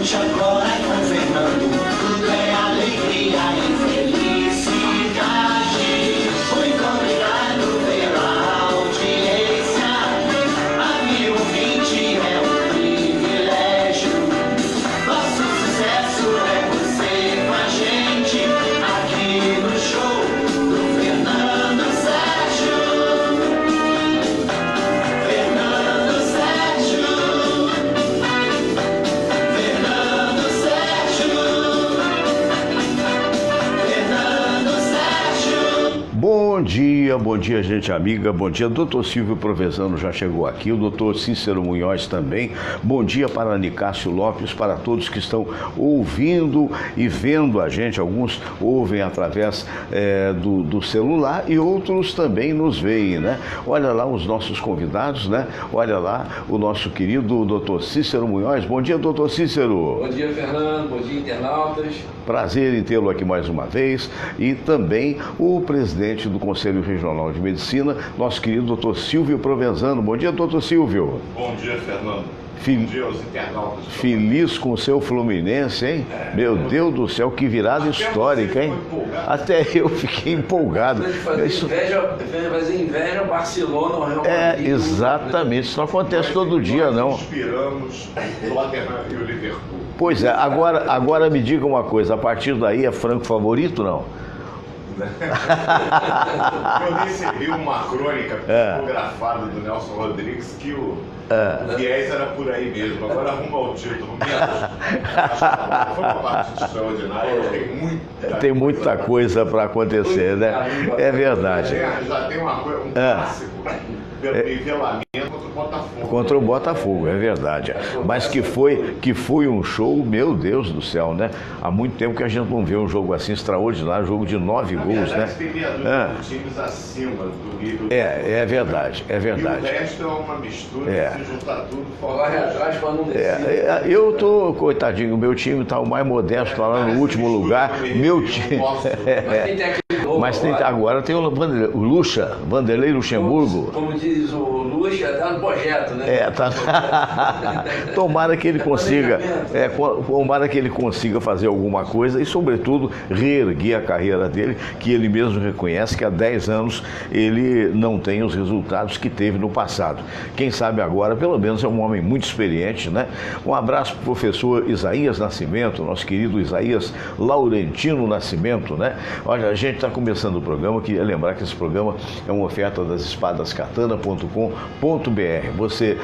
gente agora é com Fernando. Tudo é alegria e felicidade. Muito obrigado pela audiência. Amigo ouvinte, é um privilégio. Nosso sucesso é você com a gente aqui no show do Fernando Sérgio. Fernando Sérgio. Fernando Sérgio. Fernando Sérgio. Bom dia, gente amiga. Bom dia, doutor Silvio Provenzano já chegou aqui, o doutor Cícero Munhoz também. Bom dia para Nicásio Lopes, para todos que estão ouvindo e vendo a gente. Alguns ouvem através do celular e outros também nos veem, né? Olha lá os nossos convidados, né? Olha lá o nosso querido doutor Cícero Munhoz. Bom dia, doutor Cícero. Bom dia, Fernando. Bom dia, internautas. Prazer em tê-lo aqui mais uma vez. E também o presidente do Conselho Regional de Medicina, nosso querido doutor Silvio Provenzano. Bom dia, doutor Silvio. Bom dia, Fernando. Bom dia aos internautas. Feliz com o seu Fluminense, hein? Meu Deus do céu, que virada histórica, hein? Até eu fiquei empolgado. Fazer inveja ao Barcelona, ao Real Madrid. Exatamente. Isso não acontece todo dia, não. Inspiramos o Tottenham e o Liverpool. Pois é, agora me diga uma coisa, a partir daí é franco favorito, não? Eu recebi uma crônica psicografada do Nelson Rodrigues que o viés era por aí mesmo. Agora arruma o título. Foi uma partida extraordinária. Tem muita coisa para acontecer, né? É verdade. Já tem um clássico. Nivelamento contra o Botafogo. Contra o Botafogo, é verdade. Mas que foi um show, meu Deus do céu, né? Há muito tempo que a gente não vê um jogo assim extraordinário, jogo de 9 gols, né? Times acima do nível. É verdade, é E verdade. o resto é uma mistura, se juntar tudo, Corre atrás para não descer. Eu tô, coitadinho, o meu time tá o mais modesto, tá lá no último lugar. Meu time. Mas agora tem o Vanderlei Luxemburgo. Como diz o Luxa, tá no projeto, né? Tomara que ele consiga fazer alguma coisa e, sobretudo, reerguer a carreira dele, que ele mesmo reconhece que há 10 anos ele não tem os resultados que teve no passado. Quem sabe agora, pelo menos, é um homem muito experiente, né? Um abraço para o professor Isaías Nascimento, nosso querido Isaías Laurentino Nascimento, né? Olha, a gente está começando o programa, queria lembrar que esse programa é uma oferta das espadascatana.com.br. Você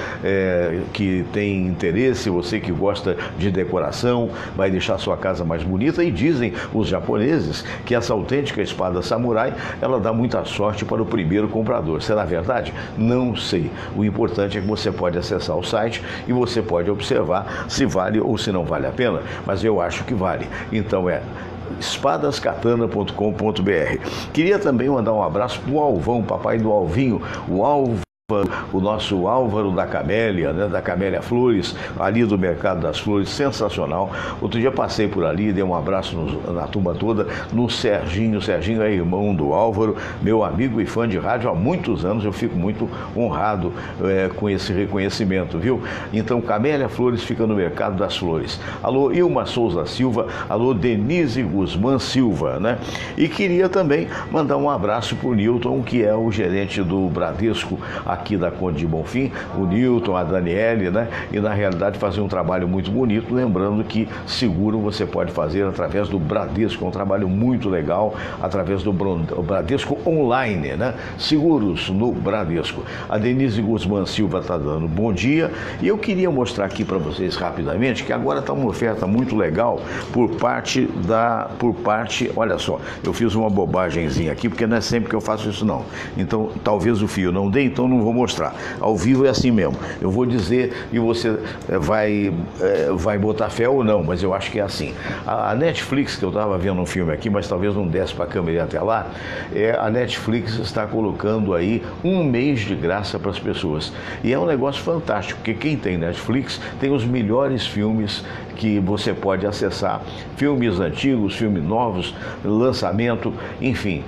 que tem interesse, você que gosta de decoração, vai deixar sua casa mais bonita, e dizem os japoneses que essa autêntica espada samurai, ela dá muita sorte para o primeiro comprador. Será verdade? Não sei. O importante é que você pode acessar o site e você pode observar se vale ou se não vale a pena, mas eu acho que vale. Então espadascatana.com.br. Queria também mandar um abraço para o Alvão, papai do Alvinho, o nosso Álvaro da Camélia, né, da Camélia Flores, ali do Mercado das Flores, sensacional. Outro dia passei por ali, dei um abraço na turma toda, no Serginho. Serginho é irmão do Álvaro, meu amigo e fã de rádio há muitos anos. Eu fico muito honrado com esse reconhecimento, viu? Então, Camélia Flores fica no Mercado das Flores. Alô, Ilma Souza Silva, alô, Denise Guzmán Silva, né? E queria também mandar um abraço para o Newton, que é o gerente do Bradesco aqui da Conde de Bonfim, o Newton, a Daniele, né? E na realidade fazer um trabalho muito bonito, lembrando que seguro você pode fazer através do Bradesco, é um trabalho muito legal, através do Bradesco Online, né? Seguros no Bradesco. A Denise Guzmán Silva está dando bom dia, e eu queria mostrar aqui para vocês rapidamente que agora está uma oferta muito legal por parte, olha só, eu fiz uma bobagemzinha aqui, porque não é sempre que eu faço isso não, então talvez o fio não dê, então não vou mostrar. Ao vivo é assim mesmo. Eu vou dizer e você vai botar fé ou não, mas eu acho que é assim. A Netflix, que eu estava vendo um filme aqui, mas talvez não desse para a câmera ir até lá, a Netflix está colocando aí 1 mês de graça para as pessoas. E é um negócio fantástico, porque quem tem Netflix tem os melhores filmes que você pode acessar, filmes antigos, filmes novos, lançamento, enfim,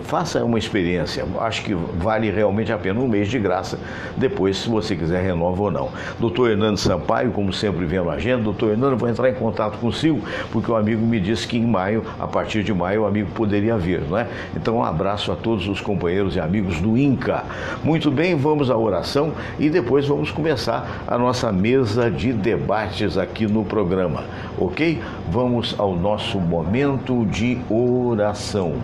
faça uma experiência, acho que vale realmente a pena. um mês de graça. Depois, se você quiser, renova ou não. Doutor Hernando Sampaio, como sempre vendo a agenda. Doutor Hernando, vou entrar em contato consigo, porque o amigo me disse que em maio, a partir de maio, o amigo poderia vir, não é? Então, um abraço a todos os companheiros e amigos do INCA. Muito bem, vamos à oração e depois vamos começar a nossa mesa de debates aqui no programa, ok? Vamos ao nosso momento de oração.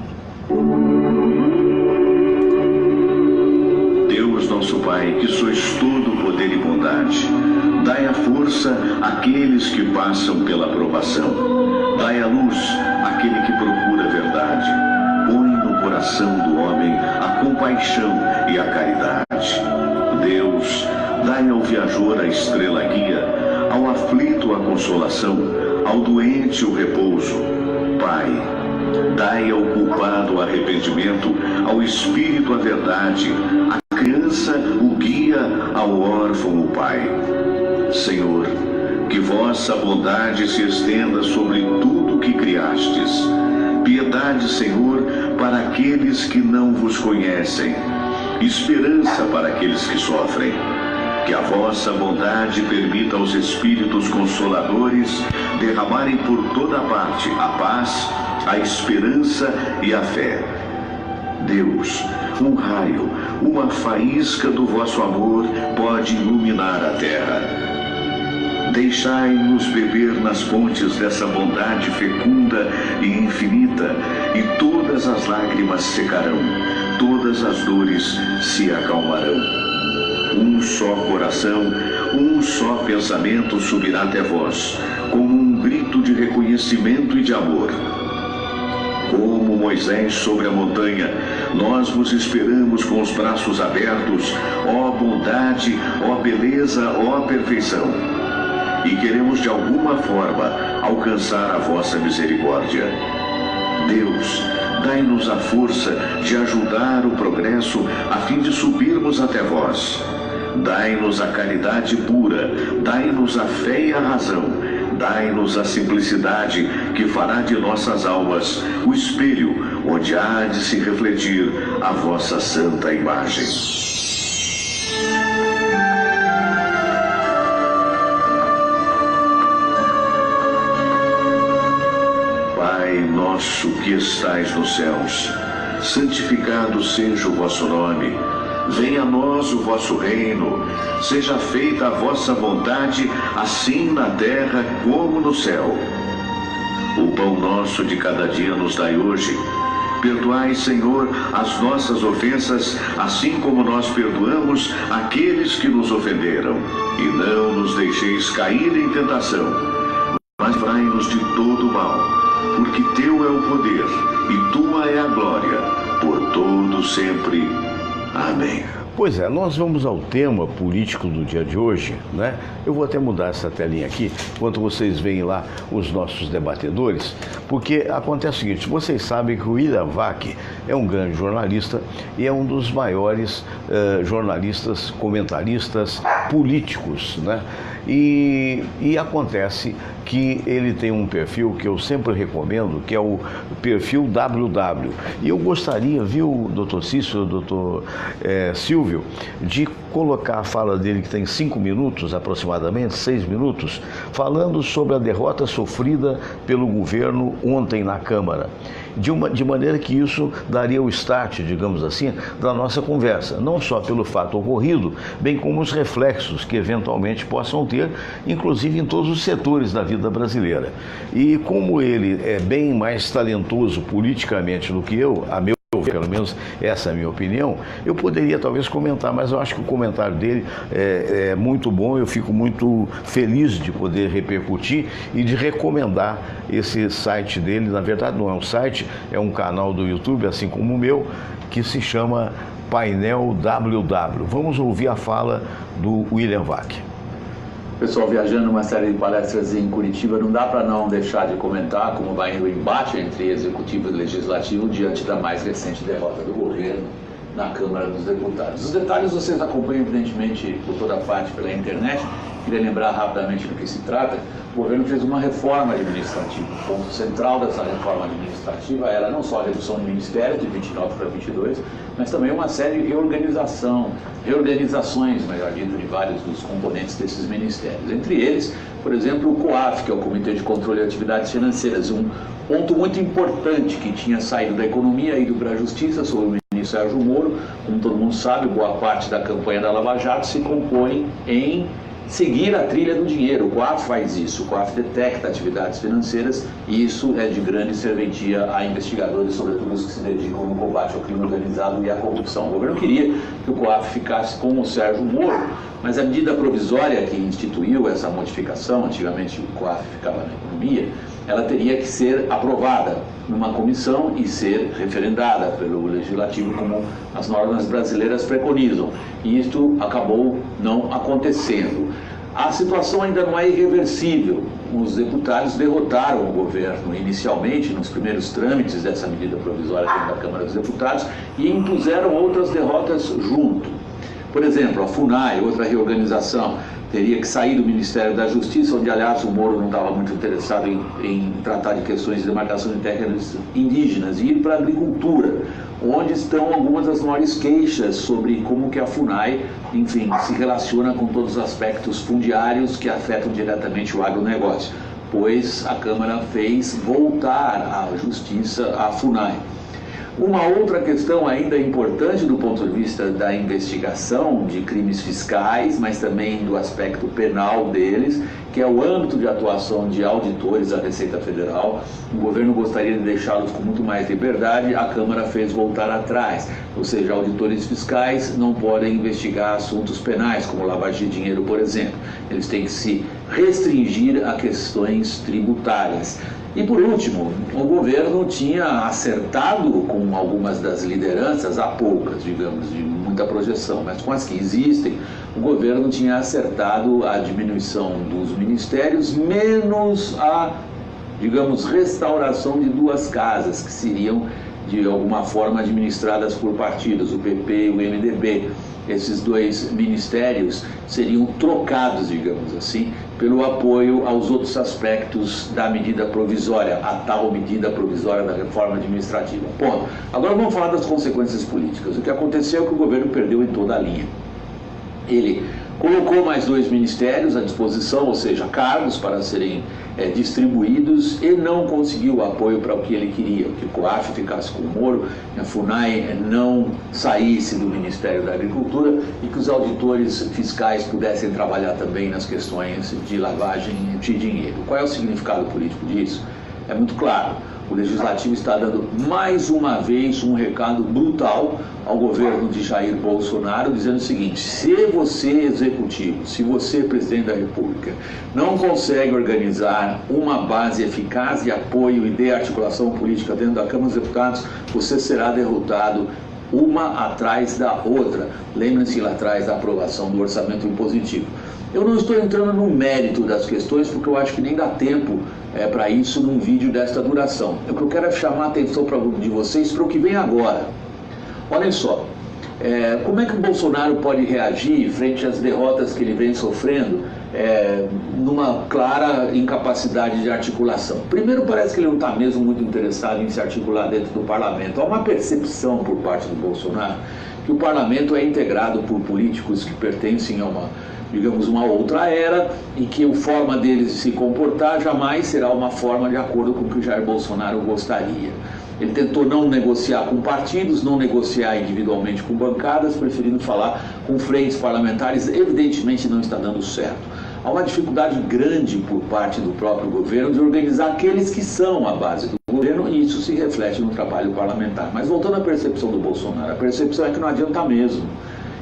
Deus, nosso Pai, que sois todo poder e bondade, dai a força àqueles que passam pela provação. Dai a luz àquele que procura a verdade. Põe no coração do homem a compaixão e a caridade. Deus, dai ao viajor a estrela guia, ao aflito a consolação, ao doente o repouso. Pai, dai ao culpado o arrependimento, ao espírito a verdade, à criança o guia, ao órfão o pai. Senhor, que vossa bondade se estenda sobre tudo que criastes. Piedade, Senhor, para aqueles que não vos conhecem. Esperança para aqueles que sofrem. Que a vossa bondade permita aos Espíritos Consoladores derramarem por toda parte a paz, a esperança e a fé. Deus, um raio, uma faísca do vosso amor pode iluminar a terra. Deixai-nos beber nas fontes dessa bondade fecunda e infinita, e todas as lágrimas secarão, todas as dores se acalmarão. Um só coração, um só pensamento subirá até vós, como um grito de reconhecimento e de amor. Como Moisés sobre a montanha, nós vos esperamos com os braços abertos, ó bondade, ó beleza, ó perfeição. E queremos de alguma forma alcançar a vossa misericórdia. Deus, dai-nos a força de ajudar o progresso a fim de subirmos até vós. Dai-nos a caridade pura, dai-nos a fé e a razão, dai-nos a simplicidade que fará de nossas almas o espelho onde há de se refletir a vossa santa imagem. Pai nosso que estais nos céus, santificado seja o vosso nome. Venha a nós o vosso reino, seja feita a vossa vontade, assim na terra como no céu. O pão nosso de cada dia nos dai hoje. Perdoai, Senhor, as nossas ofensas, assim como nós perdoamos aqueles que nos ofenderam. E não nos deixeis cair em tentação, mas livrai-nos de todo o mal, porque teu é o poder e tua é a glória, por todo sempre. Amém. Pois é, nós vamos ao tema político do dia de hoje, né? Eu vou até mudar essa telinha aqui, enquanto vocês veem lá os nossos debatedores, porque acontece o seguinte, vocês sabem que o William Vac é um grande jornalista e é um dos maiores jornalistas, comentaristas políticos, né? E acontece que ele tem um perfil que eu sempre recomendo, que é o perfil WW. E eu gostaria, viu, doutor Cícero, doutor Silvio, de colocar a fala dele, que tem 5 minutos aproximadamente, 6 minutos, falando sobre a derrota sofrida pelo governo ontem na Câmara. De maneira que isso daria o start, digamos assim, da nossa conversa, não só pelo fato ocorrido, bem como os reflexos que eventualmente possam ter, inclusive em todos os setores da vida brasileira. E como ele é bem mais talentoso politicamente do que eu, pelo menos essa é a minha opinião, eu poderia talvez comentar, mas eu acho que o comentário dele é muito bom, eu fico muito feliz de poder repercutir e de recomendar esse site dele. Na verdade não é um site, é um canal do YouTube, assim como o meu, que se chama Painel WW. Vamos ouvir a fala do William Vac. Pessoal, viajando uma série de palestras em Curitiba, não dá para não deixar de comentar como vai indo o embate entre executivo e legislativo diante da mais recente derrota do governo na Câmara dos Deputados. Os detalhes vocês acompanham, evidentemente, por toda parte pela internet. Queria lembrar rapidamente do que se trata. O governo fez uma reforma administrativa. O ponto central dessa reforma administrativa era não só a redução de ministérios, de 29 para 22, mas também uma série de reorganizações, melhor dito, de vários dos componentes desses ministérios. Entre eles, por exemplo, o COAF, que é o Comitê de Controle de Atividades Financeiras, um ponto muito importante que tinha saído da Economia e ido para a Justiça, sob o ministro Sérgio Moro. Como todo mundo sabe, boa parte da campanha da Lava Jato se compõe em seguir a trilha do dinheiro. O COAF faz isso, o COAF detecta atividades financeiras e isso é de grande serventia a investigadores, sobretudo os que se dedicam no combate ao crime organizado e à corrupção. O governo queria que o COAF ficasse com o Sérgio Moro, mas a medida provisória que instituiu essa modificação, antigamente o COAF ficava na Economia, ela teria que ser aprovada numa comissão e ser referendada pelo Legislativo, como as normas brasileiras preconizam. E isto acabou não acontecendo. A situação ainda não é irreversível. Os deputados derrotaram o governo inicialmente, nos primeiros trâmites dessa medida provisória dentro da Câmara dos Deputados, e impuseram outras derrotas junto. Por exemplo, a FUNAI, outra reorganização, teria que sair do Ministério da Justiça, onde, aliás, o Moro não estava muito interessado em tratar de questões de demarcação de terras indígenas, e ir para a agricultura, onde estão algumas das maiores queixas sobre como que a FUNAI, enfim, se relaciona com todos os aspectos fundiários que afetam diretamente o agronegócio, pois a Câmara fez voltar à Justiça a FUNAI. Uma outra questão ainda importante do ponto de vista da investigação de crimes fiscais, mas também do aspecto penal deles, que é o âmbito de atuação de auditores da Receita Federal. O governo gostaria de deixá-los com muito mais liberdade, a Câmara fez voltar atrás, ou seja, auditores fiscais não podem investigar assuntos penais, como lavagem de dinheiro, por exemplo. Eles têm que se restringir a questões tributárias. E por último, o governo tinha acertado com algumas das lideranças, há poucas, digamos, de muita projeção, mas com as que existem, o governo tinha acertado a diminuição dos ministérios, menos a, digamos, restauração de duas casas, que seriam, de alguma forma, administradas por partidos, o PP e o MDB. Esses dois ministérios seriam trocados, digamos assim, pelo apoio aos outros aspectos da medida provisória, a tal medida provisória da reforma administrativa. Ponto. Agora vamos falar das consequências políticas. O que aconteceu é que o governo perdeu em toda a linha. Ele colocou mais dois ministérios à disposição, ou seja, cargos para serem distribuídos, e não conseguiu o apoio para o que ele queria, que o COAF ficasse com o Moro, que a FUNAI não saísse do Ministério da Agricultura e que os auditores fiscais pudessem trabalhar também nas questões de lavagem de dinheiro. Qual é o significado político disso? É muito claro. O Legislativo está dando mais uma vez um recado brutal ao governo de Jair Bolsonaro, dizendo o seguinte: se você, Executivo, se você, Presidente da República, não consegue organizar uma base eficaz de apoio e de articulação política dentro da Câmara dos Deputados, você será derrotado uma atrás da outra. Lembrem-se lá atrás da aprovação do orçamento impositivo. Eu não estou entrando no mérito das questões, porque eu acho que nem dá tempo para isso num vídeo desta duração. O que eu quero é chamar a atenção de vocês para o que vem agora. Olhem só, como é que o Bolsonaro pode reagir frente às derrotas que ele vem sofrendo numa clara incapacidade de articulação? Primeiro, parece que ele não está mesmo muito interessado em se articular dentro do parlamento. Há uma percepção por parte do Bolsonaro que o parlamento é integrado por políticos que pertencem a uma outra era, e que a forma deles de se comportar jamais será uma forma de acordo com o que o Jair Bolsonaro gostaria. Ele tentou não negociar com partidos, não negociar individualmente com bancadas, preferindo falar com frentes parlamentares. Evidentemente não está dando certo. Há uma dificuldade grande por parte do próprio governo de organizar aqueles que são a base do governo, e isso se reflete no trabalho parlamentar. Mas voltando à percepção do Bolsonaro, a percepção é que não adianta mesmo.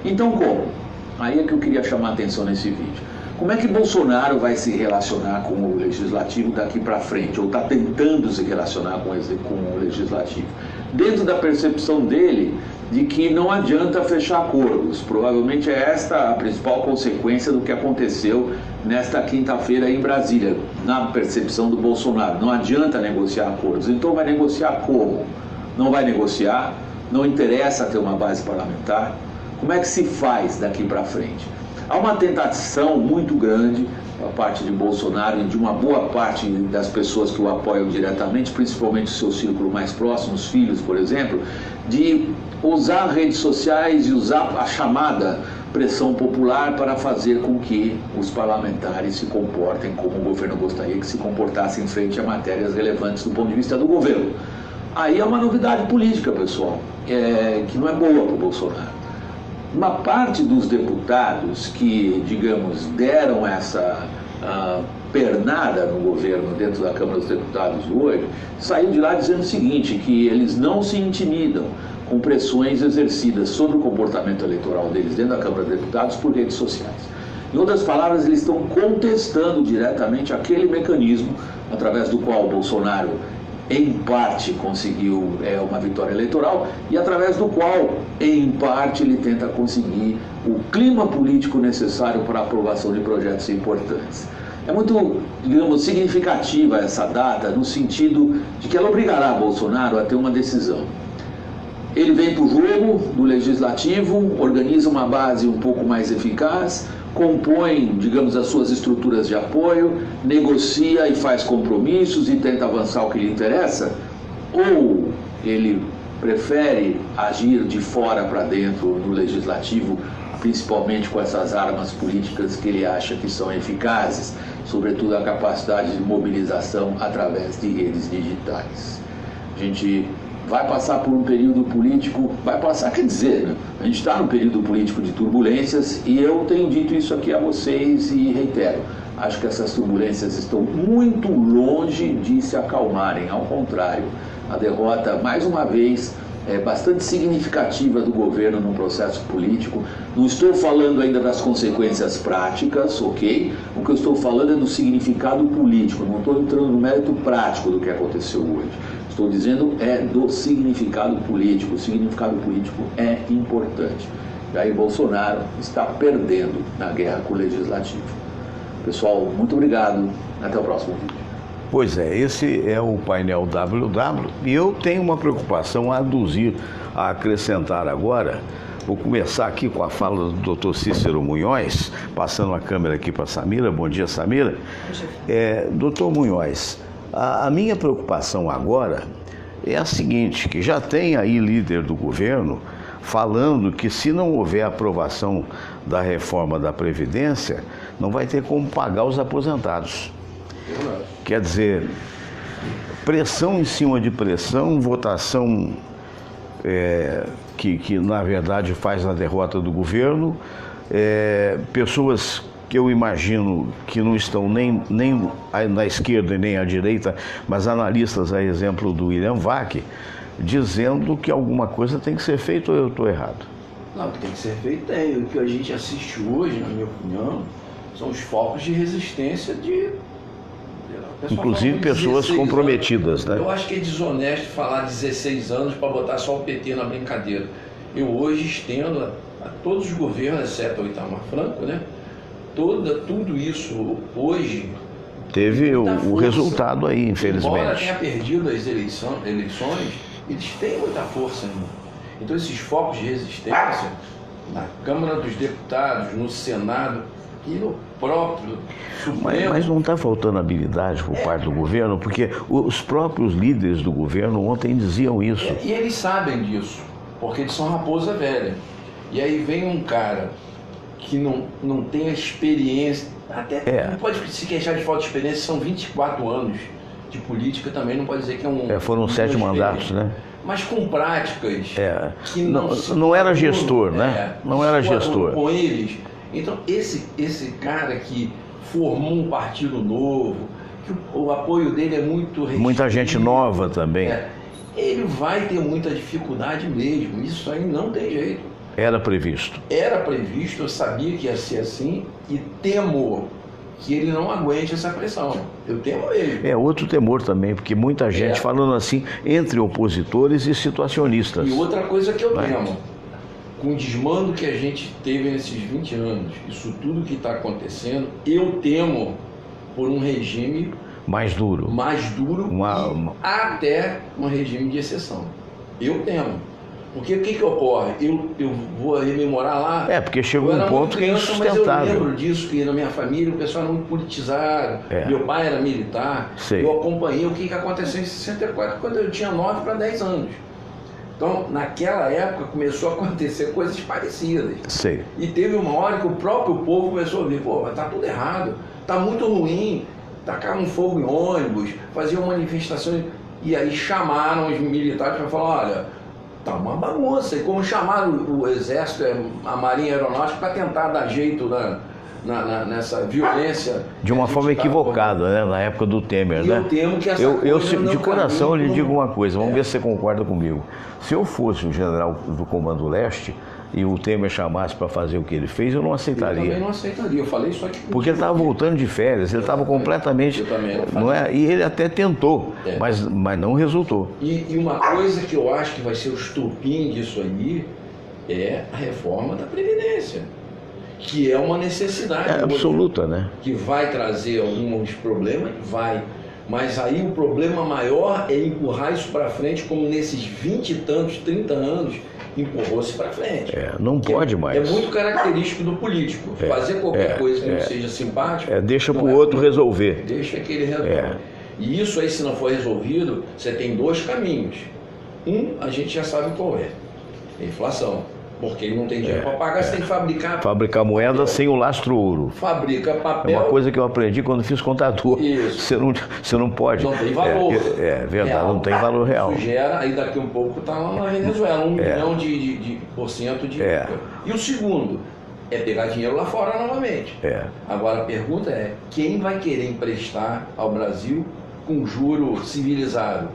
Então como? Aí é que eu queria chamar a atenção nesse vídeo. Como é que Bolsonaro vai se relacionar com o Legislativo daqui para frente, ou está tentando se relacionar com o Legislativo? Dentro da percepção dele de que não adianta fechar acordos. Provavelmente é esta a principal consequência do que aconteceu nesta quinta-feira em Brasília, na percepção do Bolsonaro. Não adianta negociar acordos. Então vai negociar como? Não vai negociar não interessa ter uma base parlamentar. Como é que se faz daqui para frente? Há uma tentação muito grande da parte de Bolsonaro e de uma boa parte das pessoas que o apoiam diretamente, principalmente o seu círculo mais próximo, os filhos, por exemplo, de usar redes sociais e usar a chamada pressão popular para fazer com que os parlamentares se comportem como o governo gostaria que se comportassem em frente a matérias relevantes do ponto de vista do governo. Aí é uma novidade política, pessoal, que não é boa para o Bolsonaro. Uma parte dos deputados que, digamos, deram essa pernada no governo dentro da Câmara dos Deputados hoje, saiu de lá dizendo o seguinte, que eles não se intimidam com pressões exercidas sobre o comportamento eleitoral deles dentro da Câmara dos Deputados por redes sociais. Em outras palavras, eles estão contestando diretamente aquele mecanismo através do qual o Bolsonaro, em parte, conseguiu uma vitória eleitoral e através do qual, em parte, ele tenta conseguir o clima político necessário para a aprovação de projetos importantes. É muito, digamos, significativa essa data no sentido de que ela obrigará Bolsonaro a ter uma decisão. Ele vem para o jogo do legislativo, organiza uma base um pouco mais eficaz, compõe, digamos, as suas estruturas de apoio, negocia e faz compromissos e tenta avançar o que lhe interessa, ou ele prefere agir de fora para dentro do legislativo, principalmente com essas armas políticas que ele acha que são eficazes, sobretudo a capacidade de mobilização através de redes digitais. A gente vai passar por um período político, quer dizer, né? A gente está num período político de turbulências e eu tenho dito isso aqui a vocês e reitero, acho que essas turbulências estão muito longe de se acalmarem, ao contrário, a derrota, mais uma vez, é bastante significativa do governo no processo político. Não estou falando ainda das consequências práticas, ok? O que eu estou falando é do significado político, não estou entrando no mérito prático do que aconteceu hoje. Estou dizendo do significado político. O significado político é importante. Jair Bolsonaro está perdendo na guerra com o Legislativo. Pessoal, muito obrigado. Até o próximo vídeo. Pois é, esse é o painel WW e eu tenho uma preocupação a aduzir, a acrescentar agora. Vou começar aqui com a fala do Dr. Cícero Munhoz, passando a câmera aqui para a Samira. Bom dia, Samira. Doutor Munhoz, a minha preocupação agora é a seguinte, que já tem aí líder do governo falando que se não houver aprovação da reforma da Previdência, não vai ter como pagar os aposentados. Quer dizer, pressão em cima de pressão, votação que na verdade faz a derrota do governo, pessoas que eu imagino que não estão nem na esquerda e nem à direita, mas analistas, a exemplo do William Vac, dizendo que alguma coisa tem que ser feita, ou eu estou errado? Não, o que tem que ser feito tem. O que a gente assiste hoje, na minha opinião, são os focos de resistência inclusive pessoas comprometidas, né? Eu acho que é desonesto falar 16 anos para botar só o PT na brincadeira. Eu hoje estendo a todos os governos, exceto o Itamar Franco, né? Tudo isso hoje teve o resultado aí, infelizmente. Embora tenha perdido as eleições, eles têm muita força ainda. Então esses focos de resistência na Câmara dos Deputados, no Senado e no próprio Supremo... Mas não está faltando habilidade por parte do governo, porque os próprios líderes do governo ontem diziam isso. E eles sabem disso, porque eles são raposa velha. E aí vem um cara que não tem a experiência, não pode se queixar de falta de experiência, são 24 anos de política também, não pode dizer que é um... foram 7 mandatos, né? Mas com práticas que não era gestor, né? Não era gestor. Com eles. Então, esse cara que formou um partido novo, que o apoio dele é muito restrito, muita gente nova também. Ele vai ter muita dificuldade mesmo, isso aí não tem jeito. Era previsto. Era previsto, eu sabia que ia ser assim e temo que ele não aguente essa pressão. Eu temo ele. Outro temor também, porque muita gente falando assim entre opositores e situacionistas. E outra coisa que eu temo, com o desmando que a gente teve nesses 20 anos, isso tudo que está acontecendo, eu temo por um regime mais duro e até um regime de exceção. Eu temo. Porque o que ocorre? Eu vou rememorar lá. Porque chegou um ponto que é insustentável. Mas eu lembro disso, que na minha família o pessoal era muito politizado. Meu pai era militar. Sei. Eu acompanhei o que aconteceu em 64, quando eu tinha 9 para 10 anos. Então, naquela época, começou a acontecer coisas parecidas. Sei. E teve uma hora que o próprio povo começou a ver, pô, mas tá tudo errado, tá muito ruim, tacaram fogo em ônibus, faziam manifestações, e aí chamaram os militares para falar, olha, tá uma bagunça. E como chamaram o Exército, a Marinha Aeronáutica, para tentar dar jeito nessa violência. De uma forma equivocada, né? Na época do Temer, e né? eu temo que essa coisa de coração eu lhe digo uma coisa, vamos É. ver se você concorda comigo. Se eu fosse o general do Comando Leste e o Temer chamasse para fazer o que ele fez, eu não Eu aceitaria. também não aceitaria, eu falei isso aqui. Porque ele estava voltando de férias, ele estava completamente. Eu também não Não é? E ele até tentou, É. mas não resultou. E uma coisa que eu acho que vai ser o estupim disso aí é a reforma da Previdência, que é uma necessidade. É absoluta, né? Que vai trazer alguns problemas, vai. Mas aí o problema maior é empurrar isso para frente, como nesses 20 e tantos, 30 anos, empurrou-se para frente. Não pode mais. É muito característico do político. Fazer qualquer coisa que não seja simpático. Deixa não para o outro resolver. Deixa que ele resolve. E isso aí, se não for resolvido, você tem dois caminhos. A gente já sabe qual é. A inflação. Porque ele não tem dinheiro para pagar, você tem que fabricar. Fabricar moeda sem o lastro ouro. Fabrica papel. É uma coisa que eu aprendi quando fiz contador. Isso. Você não pode. Não tem valor. É verdade, real. não tem valor real. Isso gera, aí daqui um pouco está lá na Venezuela, 1 milhão de porcento de. E o segundo é pegar dinheiro lá fora novamente. Agora a pergunta é: quem vai querer emprestar ao Brasil com juro civilizado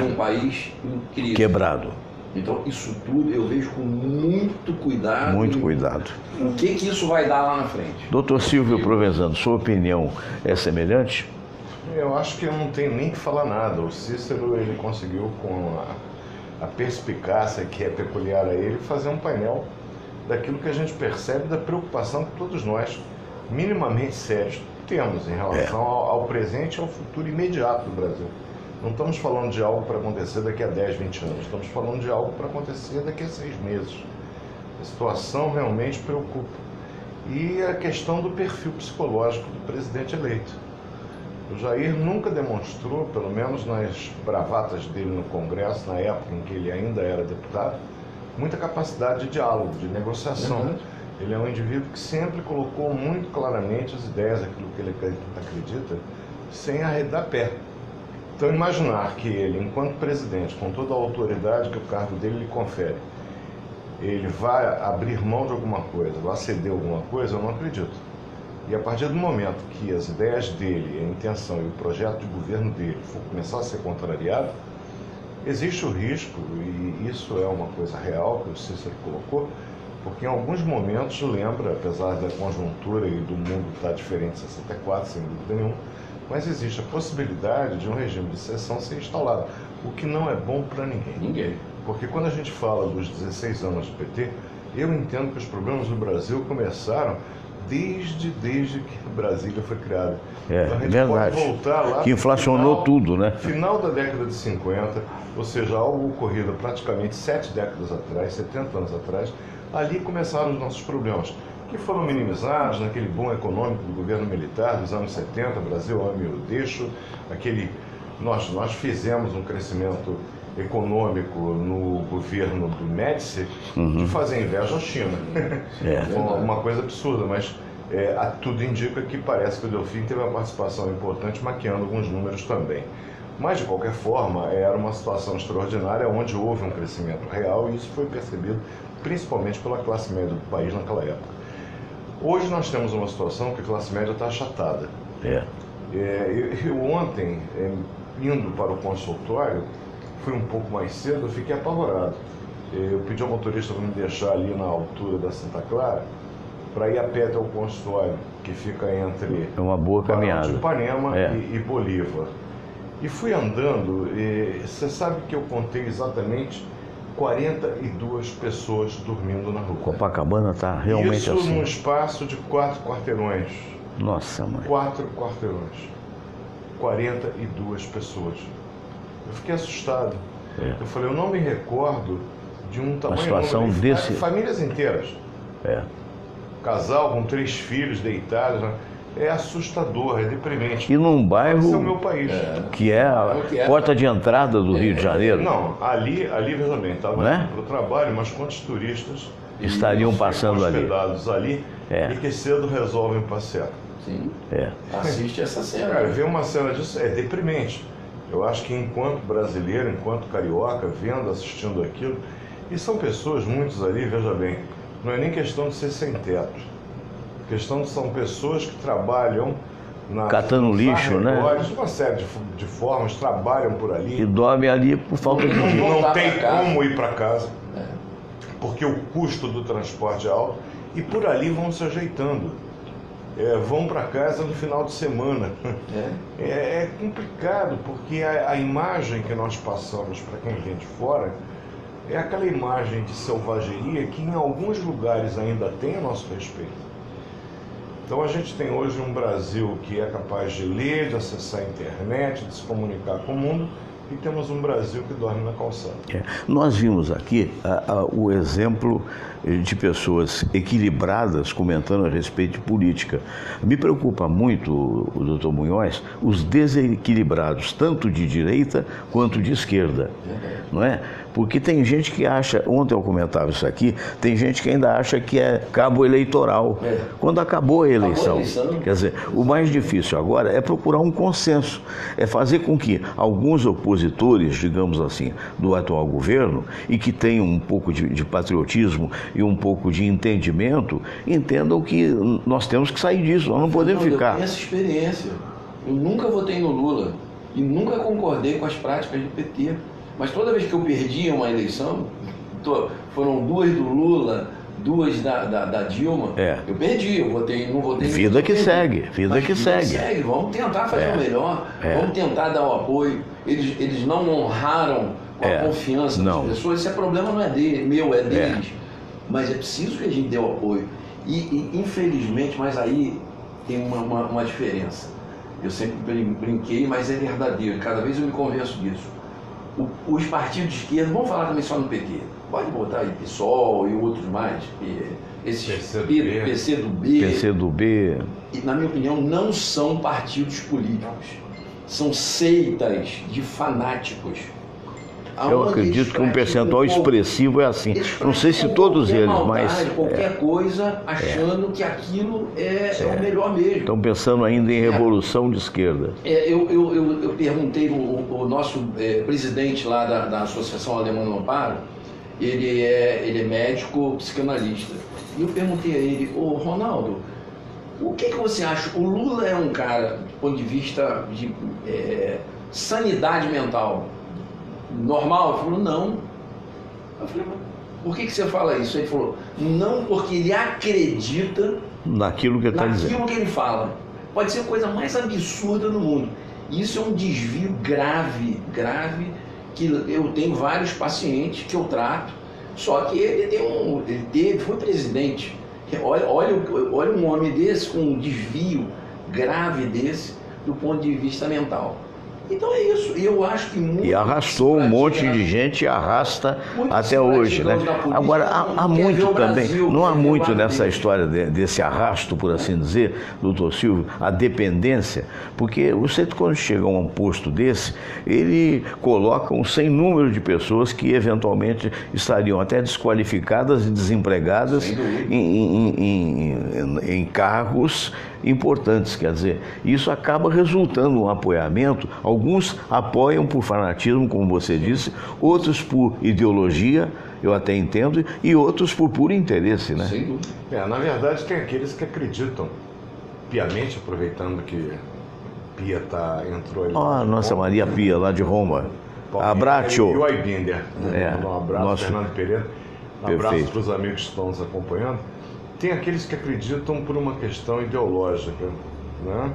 num país em crise? Quebrado. Então, isso tudo eu vejo com muito cuidado. Muito cuidado. O que isso vai dar lá na frente? Doutor Silvio Provenzano, sua opinião é semelhante? Eu acho que eu não tenho nem que falar nada. O Cícero, ele conseguiu, com a perspicácia que é peculiar a ele, fazer um painel daquilo que a gente percebe da preocupação que todos nós, minimamente sérios, temos em relação ao presente e ao futuro imediato do Brasil. Não estamos falando de algo para acontecer daqui a 10, 20 anos. Estamos falando de algo para acontecer daqui a 6 meses. A situação realmente preocupa. E a questão do perfil psicológico do presidente eleito. O Jair nunca demonstrou, pelo menos nas bravatas dele no Congresso, na época em que ele ainda era deputado, muita capacidade de diálogo, de negociação. Ele é um indivíduo que sempre colocou muito claramente as ideias, aquilo que ele acredita, sem arredar pé. Então, imaginar que ele, enquanto presidente, com toda a autoridade que o cargo dele lhe confere, ele vai abrir mão de alguma coisa, vai ceder alguma coisa, eu não acredito. E a partir do momento que as ideias dele, a intenção e o projeto de governo dele for começar a ser contrariado, existe o risco, e isso é uma coisa real que o Cícero colocou, porque em alguns momentos lembra, apesar da conjuntura e do mundo estar diferente em 64, sem dúvida nenhuma, mas existe a possibilidade de um regime de exceção ser instalado, o que não é bom para ninguém. Porque quando a gente fala dos 16 anos do PT, eu entendo que os problemas do Brasil começaram desde que Brasília foi criada. Então a gente verdade. pode voltar lá... Que inflacionou tudo, né? Final da década de 50, ou seja, algo ocorrido praticamente 7 décadas atrás, 70 anos atrás, ali começaram os nossos problemas, que foram minimizados naquele boom econômico do governo militar dos anos 70, Brasil, ame ou deixo, nós fizemos um crescimento econômico no governo do Médici de fazer inveja à China. Uma coisa absurda, mas tudo indica que parece que o Delfim teve uma participação importante maquiando alguns números também. Mas, de qualquer forma, era uma situação extraordinária onde houve um crescimento real e isso foi percebido principalmente pela classe média do país naquela época. Hoje nós temos uma situação que a classe média está achatada. Eu ontem, indo para o consultório, fui um pouco mais cedo, eu fiquei apavorado. Eu pedi ao motorista para me deixar ali na altura da Santa Clara, para ir a pé até o consultório, que fica entre uma boa caminhada. Ipanema e Bolívar. E fui andando, e você sabe que eu contei exatamente 42 pessoas dormindo na rua. Copacabana está realmente isso assim. Isso num espaço de 4 quarteirões. Nossa, mãe. 4 quarteirões. 42 pessoas. Eu fiquei assustado. Eu falei, eu não me recordo de um tamanho situação enorme. desse... Famílias inteiras. É. Casal com 3 filhos deitados, né? É assustador, é deprimente. E num Esse bairro é o meu país. que é a porta de entrada do Rio de Janeiro. Não, ali veja bem, estava Né? indo para o trabalho, mas quantos turistas Estariam passando ali. hospedados ali e que cedo resolvem passear. Sim. É. Assiste essa cena. Cara, ver uma cena disso é deprimente. Eu acho que enquanto brasileiro, enquanto carioca, vendo, assistindo aquilo, e são pessoas, muitos ali, veja bem, não é nem questão de ser sem teto. Questão de são pessoas que trabalham catando lixo, né? De uma série de formas, trabalham por ali. E dorme ali por falta de dinheiro. Não tem como ir para casa, porque o custo do transporte é alto, e por ali vão se ajeitando. Vão para casa no final de semana. É complicado, porque a imagem que nós passamos para quem vem de fora é aquela imagem de selvageria que em alguns lugares ainda tem a nosso respeito. Então a gente tem hoje um Brasil que é capaz de ler, de acessar a internet, de se comunicar com o mundo, e temos um Brasil que dorme na calçada. Nós vimos aqui o exemplo de pessoas equilibradas comentando a respeito de política. Me preocupa muito, o doutor Munhoz, os desequilibrados, tanto de direita quanto de esquerda, não é? Porque tem gente que acha, ontem eu comentava isso aqui, tem gente que ainda acha que é cabo eleitoral, quando acabou a eleição. Quer dizer, o mais difícil agora é procurar um consenso, é fazer com que alguns opositores, digamos assim, do atual governo, e que tenham um pouco de patriotismo e um pouco de entendimento, entendam que nós temos que sair disso, nós não podemos ficar. Eu tenho essa experiência, eu nunca votei no Lula e nunca concordei com as práticas do PT. Mas toda vez que eu perdia uma eleição, foram 2 do Lula, 2 da Dilma, eu perdi, eu votei, não votei. Vida que segue, vida que segue. Vamos tentar fazer o melhor, vamos tentar dar o apoio. Eles não honraram com a confiança das pessoas, esse problema não é meu, é deles. Mas é preciso que a gente dê o apoio. E infelizmente, mas aí tem uma diferença. Eu sempre brinquei, mas é verdadeiro, cada vez eu me convenço disso. Os partidos de esquerda, vamos falar também só no PT, pode botar aí PSOL e outros mais, esses PCdoB, e, na minha opinião, não são partidos políticos, são seitas de fanáticos. Eu acredito que um percentual expressivo é assim. Não sei se todos eles, mas... Qualquer coisa achando que aquilo é o melhor mesmo. Estão pensando ainda em revolução de esquerda. Eu perguntei o nosso presidente lá da Associação Alemã do Amparo, ele é médico psicanalista. E eu perguntei a ele, Ronaldo, o que você acha? O Lula é um cara, do ponto de vista de sanidade mental, normal? Ele falou, não. Eu falei, por que você fala isso? Ele falou, não, porque ele acredita naquilo que ele está dizendo. Naquilo que ele fala. Pode ser a coisa mais absurda do mundo. Isso é um desvio grave, que eu tenho vários pacientes que eu trato, só que ele foi presidente. Olha um homem desse com um desvio grave desse do ponto de vista mental. Então é isso, e eu acho que muito... E arrastou um monte de gente e arrasta até hoje, né? Agora, há muito também, não há muito nessa história desse arrasto, por assim dizer, doutor Silvio, a dependência, porque você, quando chega a um posto desse, ele coloca um sem número de pessoas que eventualmente estariam até desqualificadas e desempregadas em cargos importantes, quer dizer, isso acaba resultando um apoiamento. Alguns apoiam por fanatismo, como você disse, outros por ideologia, eu até entendo, e outros por puro interesse, né? Sem dúvida. Na verdade, tem aqueles que acreditam piamente, aproveitando que Pia entrou ali. Nossa Maria Pia, lá de Roma. Abraço. E o Aibinder. Um abraço, Fernando Pereira. Um abraço para os amigos que estão nos acompanhando. Tem aqueles que acreditam por uma questão ideológica, né?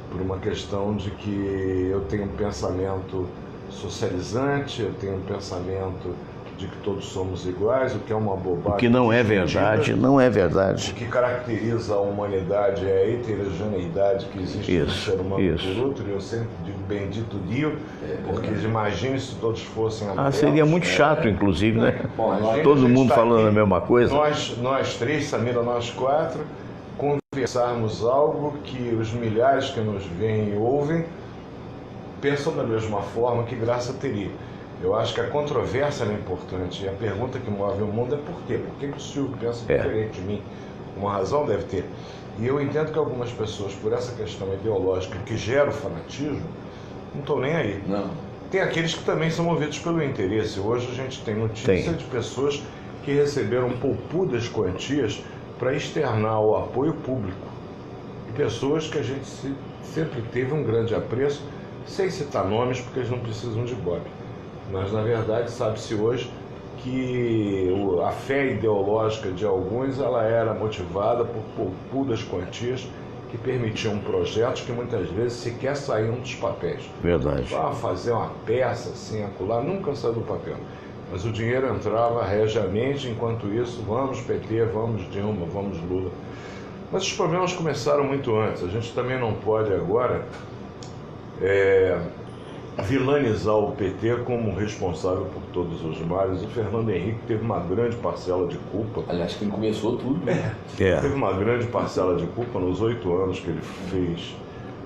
Por uma questão de que eu tenho um pensamento socializante, eu tenho um pensamento de que todos somos iguais, o que é uma bobagem. O que não é verdade, não é O verdade. que caracteriza a humanidade é a heterogeneidade que existe no ser humano por outro, e eu sempre digo bendito Dio, porque imagine se todos fossem ateus. Seria muito chato, inclusive, né? Bom, todo mundo está falando aqui, a mesma coisa. Nós três, Samira, nós quatro, conversarmos algo que os milhares que nos veem e ouvem pensam da mesma forma, que graça teria. Eu acho que a controvérsia é importante, e a pergunta que move o mundo é por quê? Por que o Silvio pensa diferente de mim? Uma razão deve ter. E eu entendo que algumas pessoas, por essa questão ideológica que gera o fanatismo, não estão nem aí. Não. Tem aqueles que também são movidos pelo interesse. Hoje a gente tem notícia de pessoas que receberam poupudas quantias para externar o apoio público. E pessoas que a gente sempre teve um grande apreço, sem citar nomes, porque eles não precisam de golpe. Mas, na verdade, sabe-se hoje que a fé ideológica de alguns ela era motivada por poupudas quantias que permitiam projetos que muitas vezes sequer saíam dos papéis. Verdade. Fazer uma peça assim, acolá, nunca saiu do papel. Mas o dinheiro entrava regiamente, enquanto isso, vamos PT, vamos Dilma, vamos Lula. Mas os problemas começaram muito antes. A gente também não pode agora vilanizar o PT como responsável por todos os males. O Fernando Henrique teve uma grande parcela de culpa. Aliás, quem começou tudo. Teve uma grande parcela de culpa nos 8 anos que ele fez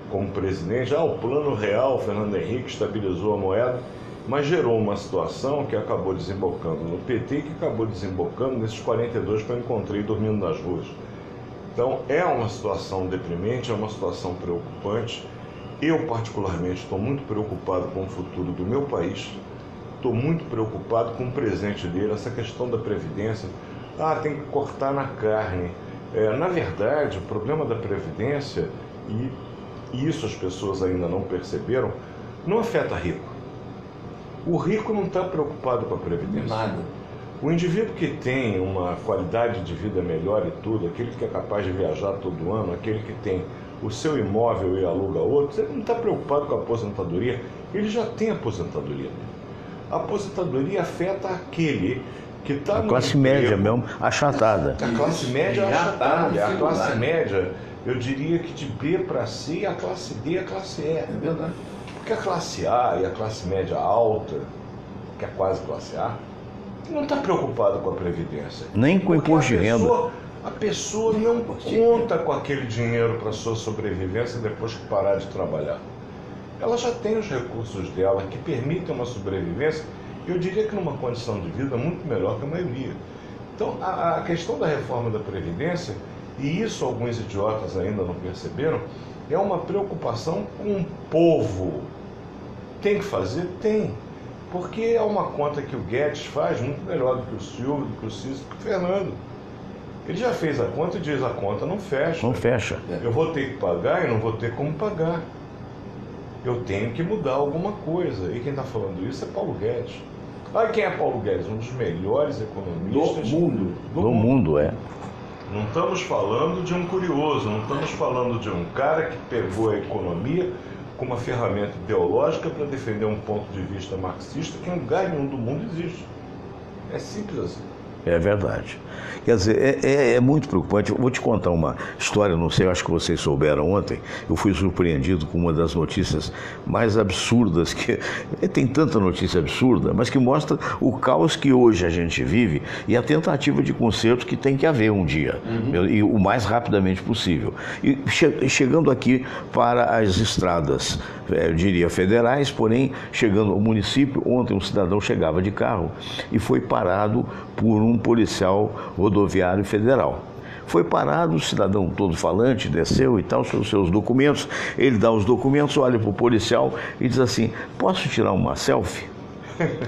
como presidente. O plano real, o Fernando Henrique estabilizou a moeda, mas gerou uma situação que acabou desembocando no PT e que acabou desembocando nesses 42 que eu encontrei dormindo nas ruas. Então é uma situação deprimente, é uma situação preocupante. Eu, particularmente, estou muito preocupado com o futuro do meu país, estou muito preocupado com o presente dele, essa questão da Previdência. Tem que cortar na carne. Na verdade, o problema da Previdência, e isso as pessoas ainda não perceberam, não afeta rico. O rico não está preocupado com a Previdência. Nada. O indivíduo que tem uma qualidade de vida melhor e tudo, aquele que é capaz de viajar todo ano, aquele que tem o seu imóvel e aluga outro, ele não está preocupado com a aposentadoria, ele já tem aposentadoria. A aposentadoria afeta aquele que está A classe média mesmo, achatada. A classe média Já achatada. tá A na classe dificuldade. média, eu diria que de B para C, a classe D e a classe E. É verdade. Porque a classe A e a classe média alta, que é quase classe A, não está preocupado com a Previdência. Nem com imposto de renda. A pessoa não conta com aquele dinheiro para sua sobrevivência depois que parar de trabalhar. Ela já tem os recursos dela que permitem uma sobrevivência, eu diria que numa condição de vida muito melhor que a maioria. Então, a questão da reforma da Previdência, e isso alguns idiotas ainda não perceberam, é uma preocupação com o povo. Tem que fazer? Tem. Porque é uma conta que o Guedes faz muito melhor do que o Silvio, do que o Cícero, do que o Fernando. Ele já fez a conta e diz: a conta não fecha. Não fecha. Eu vou ter que pagar e não vou ter como pagar. Eu tenho que mudar alguma coisa. E quem está falando isso é Paulo Guedes. Quem é Paulo Guedes? Um dos melhores economistas Do mundo. Do mundo, Não estamos falando de um curioso, não estamos falando de um cara que pegou a economia como uma ferramenta ideológica para defender um ponto de vista marxista que em lugar nenhum do mundo existe. É simples assim. É verdade. Quer dizer, é muito preocupante. Eu vou te contar uma história, não sei, acho que vocês souberam ontem. Eu fui surpreendido com uma das notícias mais absurdas, que tem tanta notícia absurda, mas que mostra o caos que hoje a gente vive e a tentativa de conserto que tem que haver um dia, e o mais rapidamente possível. E chegando aqui para as estradas, eu diria federais, porém, chegando ao município, ontem um cidadão chegava de carro e foi parado por um policial rodoviário federal. Foi parado, o cidadão todo falante, desceu e tal, os seus documentos. Ele dá os documentos, olha para o policial e diz assim: posso tirar uma selfie?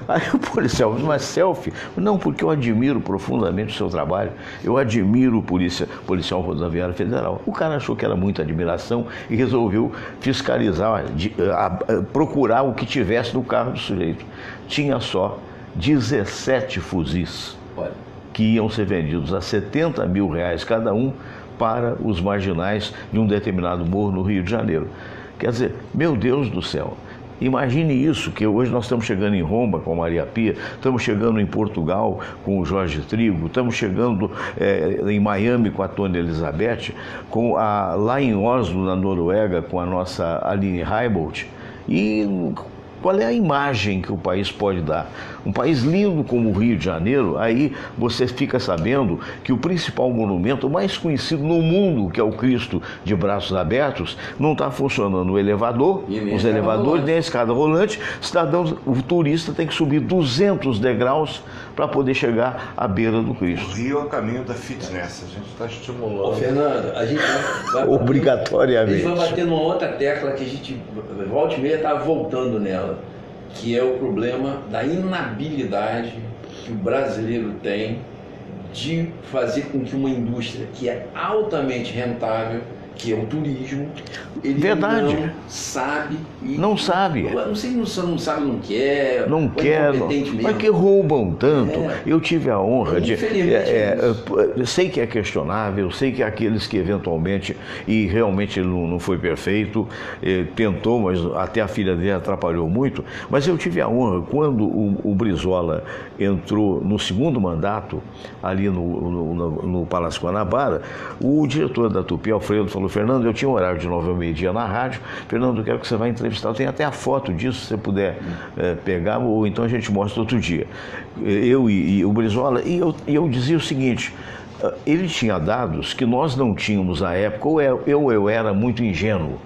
Aí o policial diz: mas selfie? Não, porque eu admiro profundamente o seu trabalho, eu admiro o policial rodoviário federal. O cara achou que era muita admiração e resolveu fiscalizar, procurar o que tivesse no carro do sujeito. Tinha só 17 fuzis que iam ser vendidos a R$70 mil cada um para os marginais de um determinado morro no Rio de Janeiro. Quer dizer, meu Deus do céu, Imagine isso, que hoje nós estamos chegando em Roma com a Maria Pia, estamos chegando em Portugal com o Jorge Trigo, estamos chegando em Miami com a Tônia Elizabeth, lá em Oslo, na Noruega, com a nossa Aline Heibolt. E qual é a imagem que o país pode dar? Um país lindo como o Rio de Janeiro, aí você fica sabendo que o principal monumento, o mais conhecido no mundo, que é o Cristo de Braços Abertos, não está funcionando o elevador, os elevadores, nem a escada rolante. O turista tem que subir 200 degraus para poder chegar à beira do Cristo. O Rio é o caminho da fitness, a gente está estimulando. Ô, Fernando, a gente vai obrigatoriamente. A gente vai bater numa outra tecla que a gente, volta e meia, está voltando nela, que é o problema da inabilidade que o brasileiro tem de fazer com que uma indústria que é altamente rentável, que é o turismo, ele não sabe. Não sabe. Não sei se não sabe, não quer. Não quer, mas que roubam tanto. Eu tive a honra de... sei que é questionável, sei que aqueles que eventualmente, e realmente ele não foi perfeito, tentou, mas até a filha dele atrapalhou muito, mas eu tive a honra, quando o Brizola entrou no segundo mandato, ali no Palácio Guanabara, o diretor da Tupi, Alfredo, falou: Fernando, eu tinha um horário de 9 ao meio-dia na rádio, Fernando, eu quero que você vá entrevistar, eu tenho até a foto disso, se você puder pegar, ou então a gente mostra outro dia. Eu e o Brizola, e eu dizia o seguinte: ele tinha dados que nós não tínhamos à época, ou eu era muito ingênuo,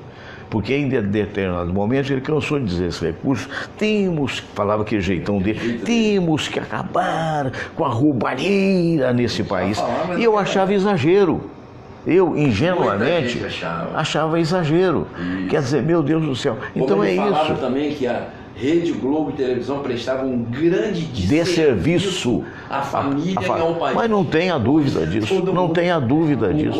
porque em determinado momento ele cansou de dizer esse recurso, falava aquele jeitão dele, temos que acabar com a roubalheira nesse país. E eu achava exagero. Eu, ingenuamente, achava exagero. Quer dizer, meu Deus do céu. Então é isso. Ele falava também que a Rede Globo de televisão prestava um grande desserviço à família e ao país. Mas não tenha dúvida disso, não tenha dúvida disso.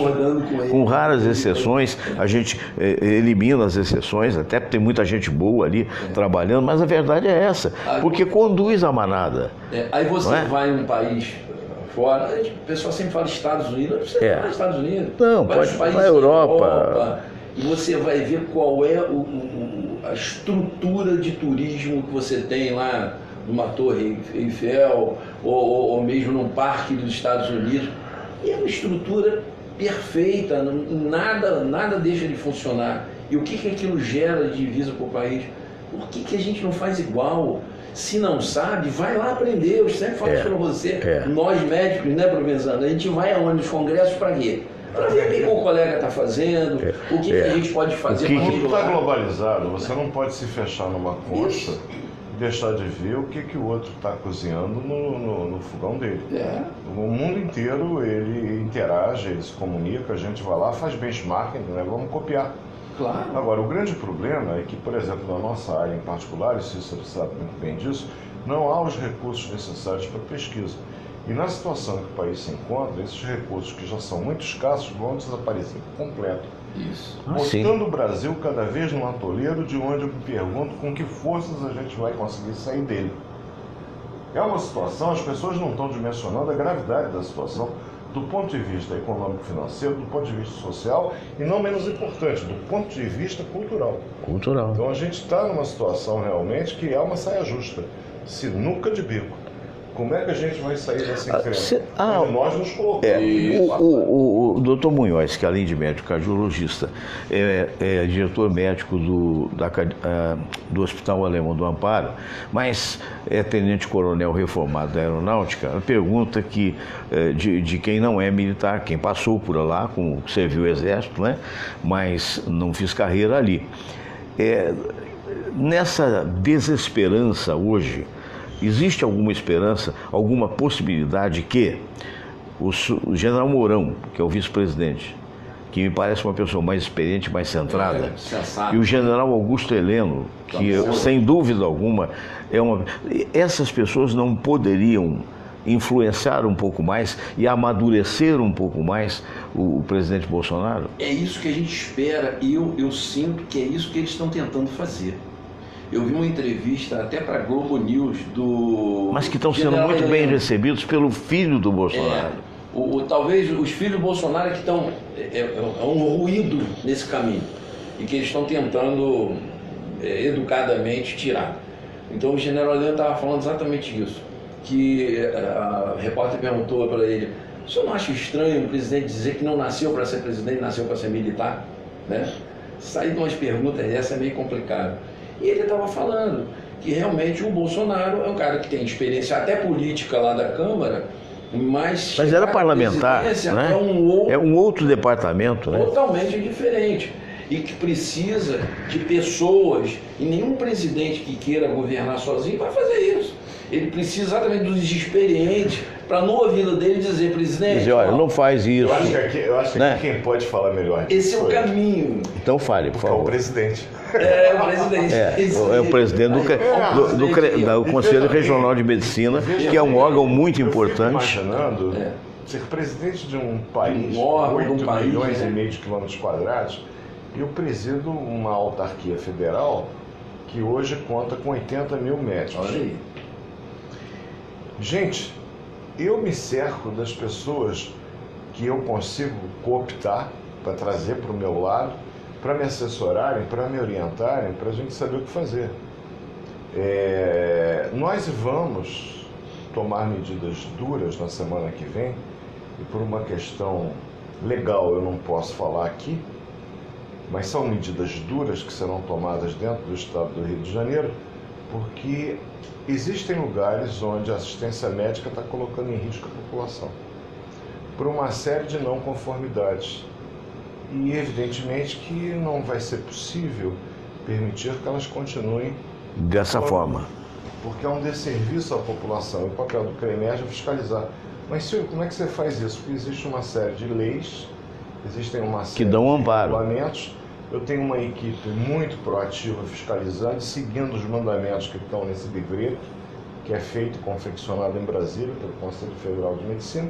Com raras exceções, a gente elimina as exceções, até porque tem muita gente boa ali trabalhando, mas a verdade é essa, porque conduz a manada. Aí você vai em um país fora, o pessoal sempre fala Estados Unidos, não precisa falar Estados Unidos. Não, pode falar Europa. E você vai ver qual é a estrutura de turismo que você tem lá numa Torre Eiffel ou mesmo num parque dos Estados Unidos. E é uma estrutura perfeita, nada deixa de funcionar. E o que aquilo gera de divisa para o país? Por que a gente não faz igual? Se não sabe, vai lá aprender. Eu sempre falo isso para você. Nós médicos, né, Provenzano? A gente vai aonde? Nos congressos para quê? Para ver o que o colega está fazendo, o que a gente pode fazer para melhorar. Tudo está globalizado, você não pode se fechar numa concha e deixar de ver o que o outro está cozinhando no fogão dele. O mundo inteiro, ele interage, ele se comunica, a gente vai lá, faz benchmarking, né? Vamos copiar. Claro. Agora, o grande problema é que, por exemplo, na nossa área em particular, e Cícero sabe muito bem disso, não há os recursos necessários para pesquisa. E na situação que o país se encontra, esses recursos que já são muito escassos vão desaparecer por completo. Isso. Botando o Brasil cada vez num atoleiro de onde eu me pergunto com que forças a gente vai conseguir sair dele. É uma situação, as pessoas não estão dimensionando a gravidade da situação do ponto de vista econômico-financeiro, do ponto de vista social e, não menos importante, do ponto de vista cultural. Então a gente está numa situação realmente que é uma saia justa, sinuca de bico. Como é que a gente vai sair dessa encrenca? Nós nos colocamos. O doutor Munhoz, que além de médico cardiologista, é diretor médico do Hospital Alemão do Amparo, mas é tenente-coronel reformado da Aeronáutica, pergunta que, de quem não é militar, quem passou por lá, serviu o Exército, né, mas não fez carreira ali. Nessa desesperança hoje, existe alguma esperança, alguma possibilidade que o general Mourão, que é o vice-presidente, que me parece uma pessoa mais experiente, mais centrada, e o general Augusto Heleno, que sem dúvida alguma essas pessoas não poderiam influenciar um pouco mais e amadurecer um pouco mais o presidente Bolsonaro? É isso que a gente espera e eu sinto que é isso que eles estão tentando fazer. Eu vi uma entrevista até para a Globo News do... Mas que estão sendo muito bem recebidos pelo filho do Bolsonaro. Talvez os filhos do Bolsonaro que estão... É um ruído nesse caminho. E que eles estão tentando educadamente tirado. Então o general Heleno estava falando exatamente isso, que a repórter perguntou para ele: o senhor não acha estranho o presidente dizer que não nasceu para ser presidente, nasceu para ser militar? Né? Sair de umas perguntas dessa é meio complicado. E ele estava falando que realmente o Bolsonaro é um cara que tem experiência até política lá da Câmara, mas era parlamentar, né? É um outro departamento, né? Totalmente diferente. E que precisa de pessoas, e nenhum presidente que queira governar sozinho vai fazer isso. Ele precisa exatamente dos experientes para no ouvido dele dizer: presidente, dizer, olha, não faz isso. Eu acho que né? quem pode falar melhor esse é o caminho. Então fale, por favor. É o presidente. É o presidente. É o presidente do Conselho Regional de Medicina, que é um órgão muito importante. Eu fico imaginando ser presidente de um país, Um órgão de um 8 país, milhões e meio de quilômetros quadrados, e eu presido uma autarquia federal que hoje conta com 80 mil médicos. Olha aí. Gente, eu me cerco das pessoas que eu consigo cooptar para trazer para o meu lado, para me assessorarem, para me orientarem, para a gente saber o que fazer. Nós vamos tomar medidas duras na semana que vem, e por uma questão legal eu não posso falar aqui, mas são medidas duras que serão tomadas dentro do estado do Rio de Janeiro, porque existem lugares onde a assistência médica está colocando em risco a população, por uma série de não conformidades. E evidentemente que não vai ser possível permitir que elas continuem dessa forma. Porque é um desserviço à população. O papel do CREMERG é fiscalizar. Mas, senhor, como é que você faz isso? Porque existe uma série de leis, existem uma série que dão amparo. de regulamentos. Eu tenho uma equipe muito proativa fiscalizando, seguindo os mandamentos que estão nesse livreto, que é feito e confeccionado em Brasília pelo Conselho Federal de Medicina,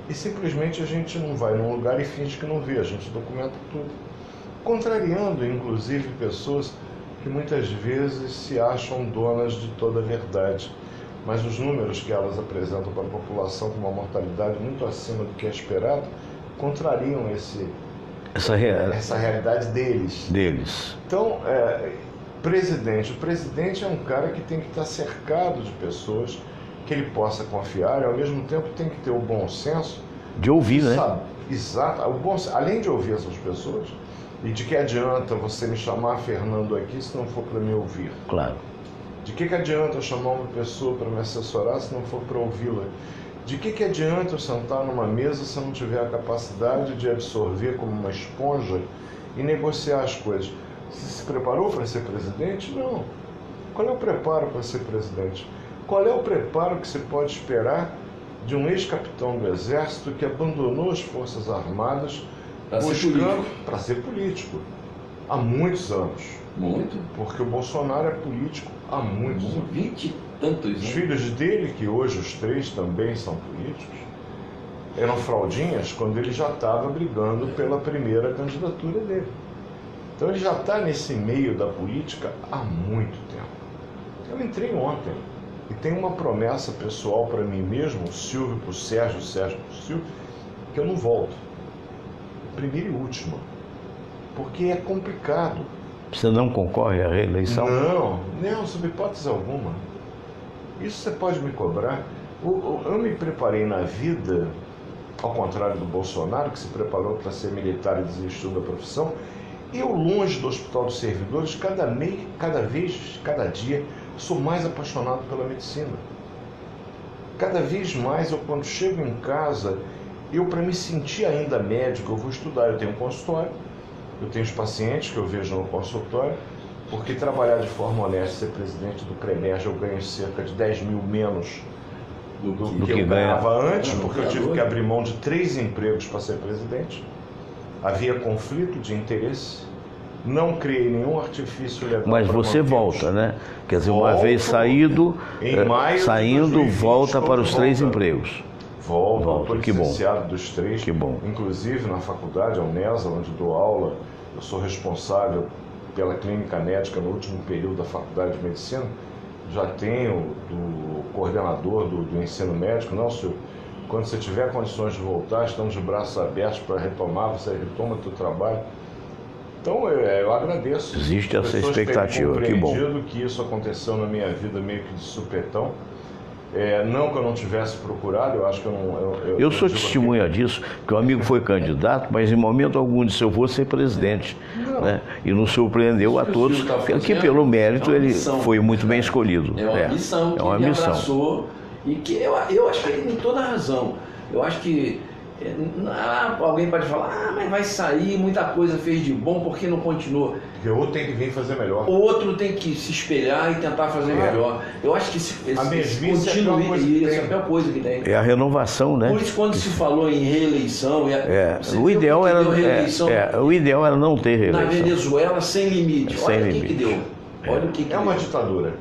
e simplesmente a gente não vai num lugar e finge que não vê, a gente documenta tudo. Contrariando, inclusive, pessoas que muitas vezes se acham donas de toda a verdade. Mas os números que elas apresentam para a população com uma mortalidade muito acima do que é esperado, contrariam essa realidade deles. Então, o presidente é um cara que tem que estar cercado de pessoas que ele possa confiar, e ao mesmo tempo tem que ter o bom senso de ouvir, né? Exato. Além de ouvir essas pessoas, e de que adianta você me chamar Fernando aqui se não for para me ouvir? Claro. De que adianta eu chamar uma pessoa para me assessorar se não for para ouvi-la? De que adianta eu sentar numa mesa se eu não tiver a capacidade de absorver como uma esponja e negociar as coisas? Você se preparou para ser presidente? Não. Qual é o preparo para ser presidente? Qual é o preparo que se pode esperar de um ex-capitão do Exército que abandonou as Forças Armadas buscando para ser político há muitos anos? Muito. Porque o Bolsonaro é político há muitos anos. 20 e tantos. Os filhos dele, que hoje os 3 também são políticos, eram fraldinhas quando ele já estava brigando pela primeira candidatura dele. Então ele já está nesse meio da política há muito tempo. Eu entrei ontem e tenho uma promessa pessoal para mim mesmo, o Silvio para o Sérgio, o Sérgio para o Silvio, que eu não volto. Primeira e última. Porque é complicado. Você não concorre à reeleição? Não, sob hipótese alguma. Isso você pode me cobrar. Eu me preparei na vida, ao contrário do Bolsonaro, que se preparou para ser militar e desistiu da profissão. Eu, longe do Hospital dos Servidores, cada dia, sou mais apaixonado pela medicina. Cada vez mais, quando chego em casa, para me sentir ainda médico, eu vou estudar. Eu tenho um consultório, eu tenho os pacientes que eu vejo no consultório, porque trabalhar de forma honesta, ser presidente do CREMERG, eu ganho cerca de 10 mil menos do que eu ganhava antes, porque eu tive que abrir mão de 3 empregos para ser presidente. Havia conflito de interesse, não criei nenhum artifício legal. Mas você volta, né? Quer dizer, uma vez saído, volta para os 3 empregos. Volto, que bom. Licenciado dos 3. Que bom. Inclusive na faculdade, a UNESA, onde dou aula, eu sou responsável pela clínica médica no último período da faculdade de medicina. Já tenho do coordenador do ensino médico, não, senhor, quando você tiver condições de voltar, estamos de braços abertos para retomar, você retoma o seu trabalho. Então eu agradeço. Existe essa Pessoas expectativa, terem que bom. compreendido que isso aconteceu na minha vida meio que de supetão. Não que eu não tivesse procurado, eu acho que eu não... Eu sou digo testemunha disso, que o amigo foi candidato, mas em momento algum disse eu vou ser presidente. Né? E nos surpreendeu a todos, porque pelo mérito ele foi muito bem escolhido. É uma missão que ele abraçou e que eu acho que ele tem toda a razão. Eu acho que alguém pode falar, mas vai sair, muita coisa fez de bom, por que não continua? Porque outro tem que vir fazer melhor. O outro tem que se espelhar e tentar fazer melhor. Eu acho que a mesmice é a pior coisa que tem. É a renovação, né? Por isso, quando se falou em reeleição... o ideal era não ter reeleição. Na Venezuela, sem limite. Olha o que deu. Olha o que é uma ditadura.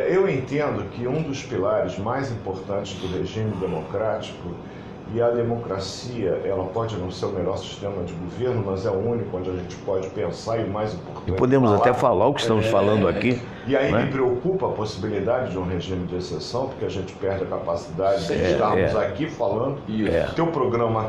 Eu entendo que um dos pilares mais importantes do regime democrático, e a democracia, ela pode não ser o melhor sistema de governo, mas é o único onde a gente pode pensar e o mais importante. E podemos até falar o que estamos falando aqui. E aí né? me preocupa a possibilidade de um regime de exceção, porque a gente perde a capacidade de estarmos aqui falando. Teu programa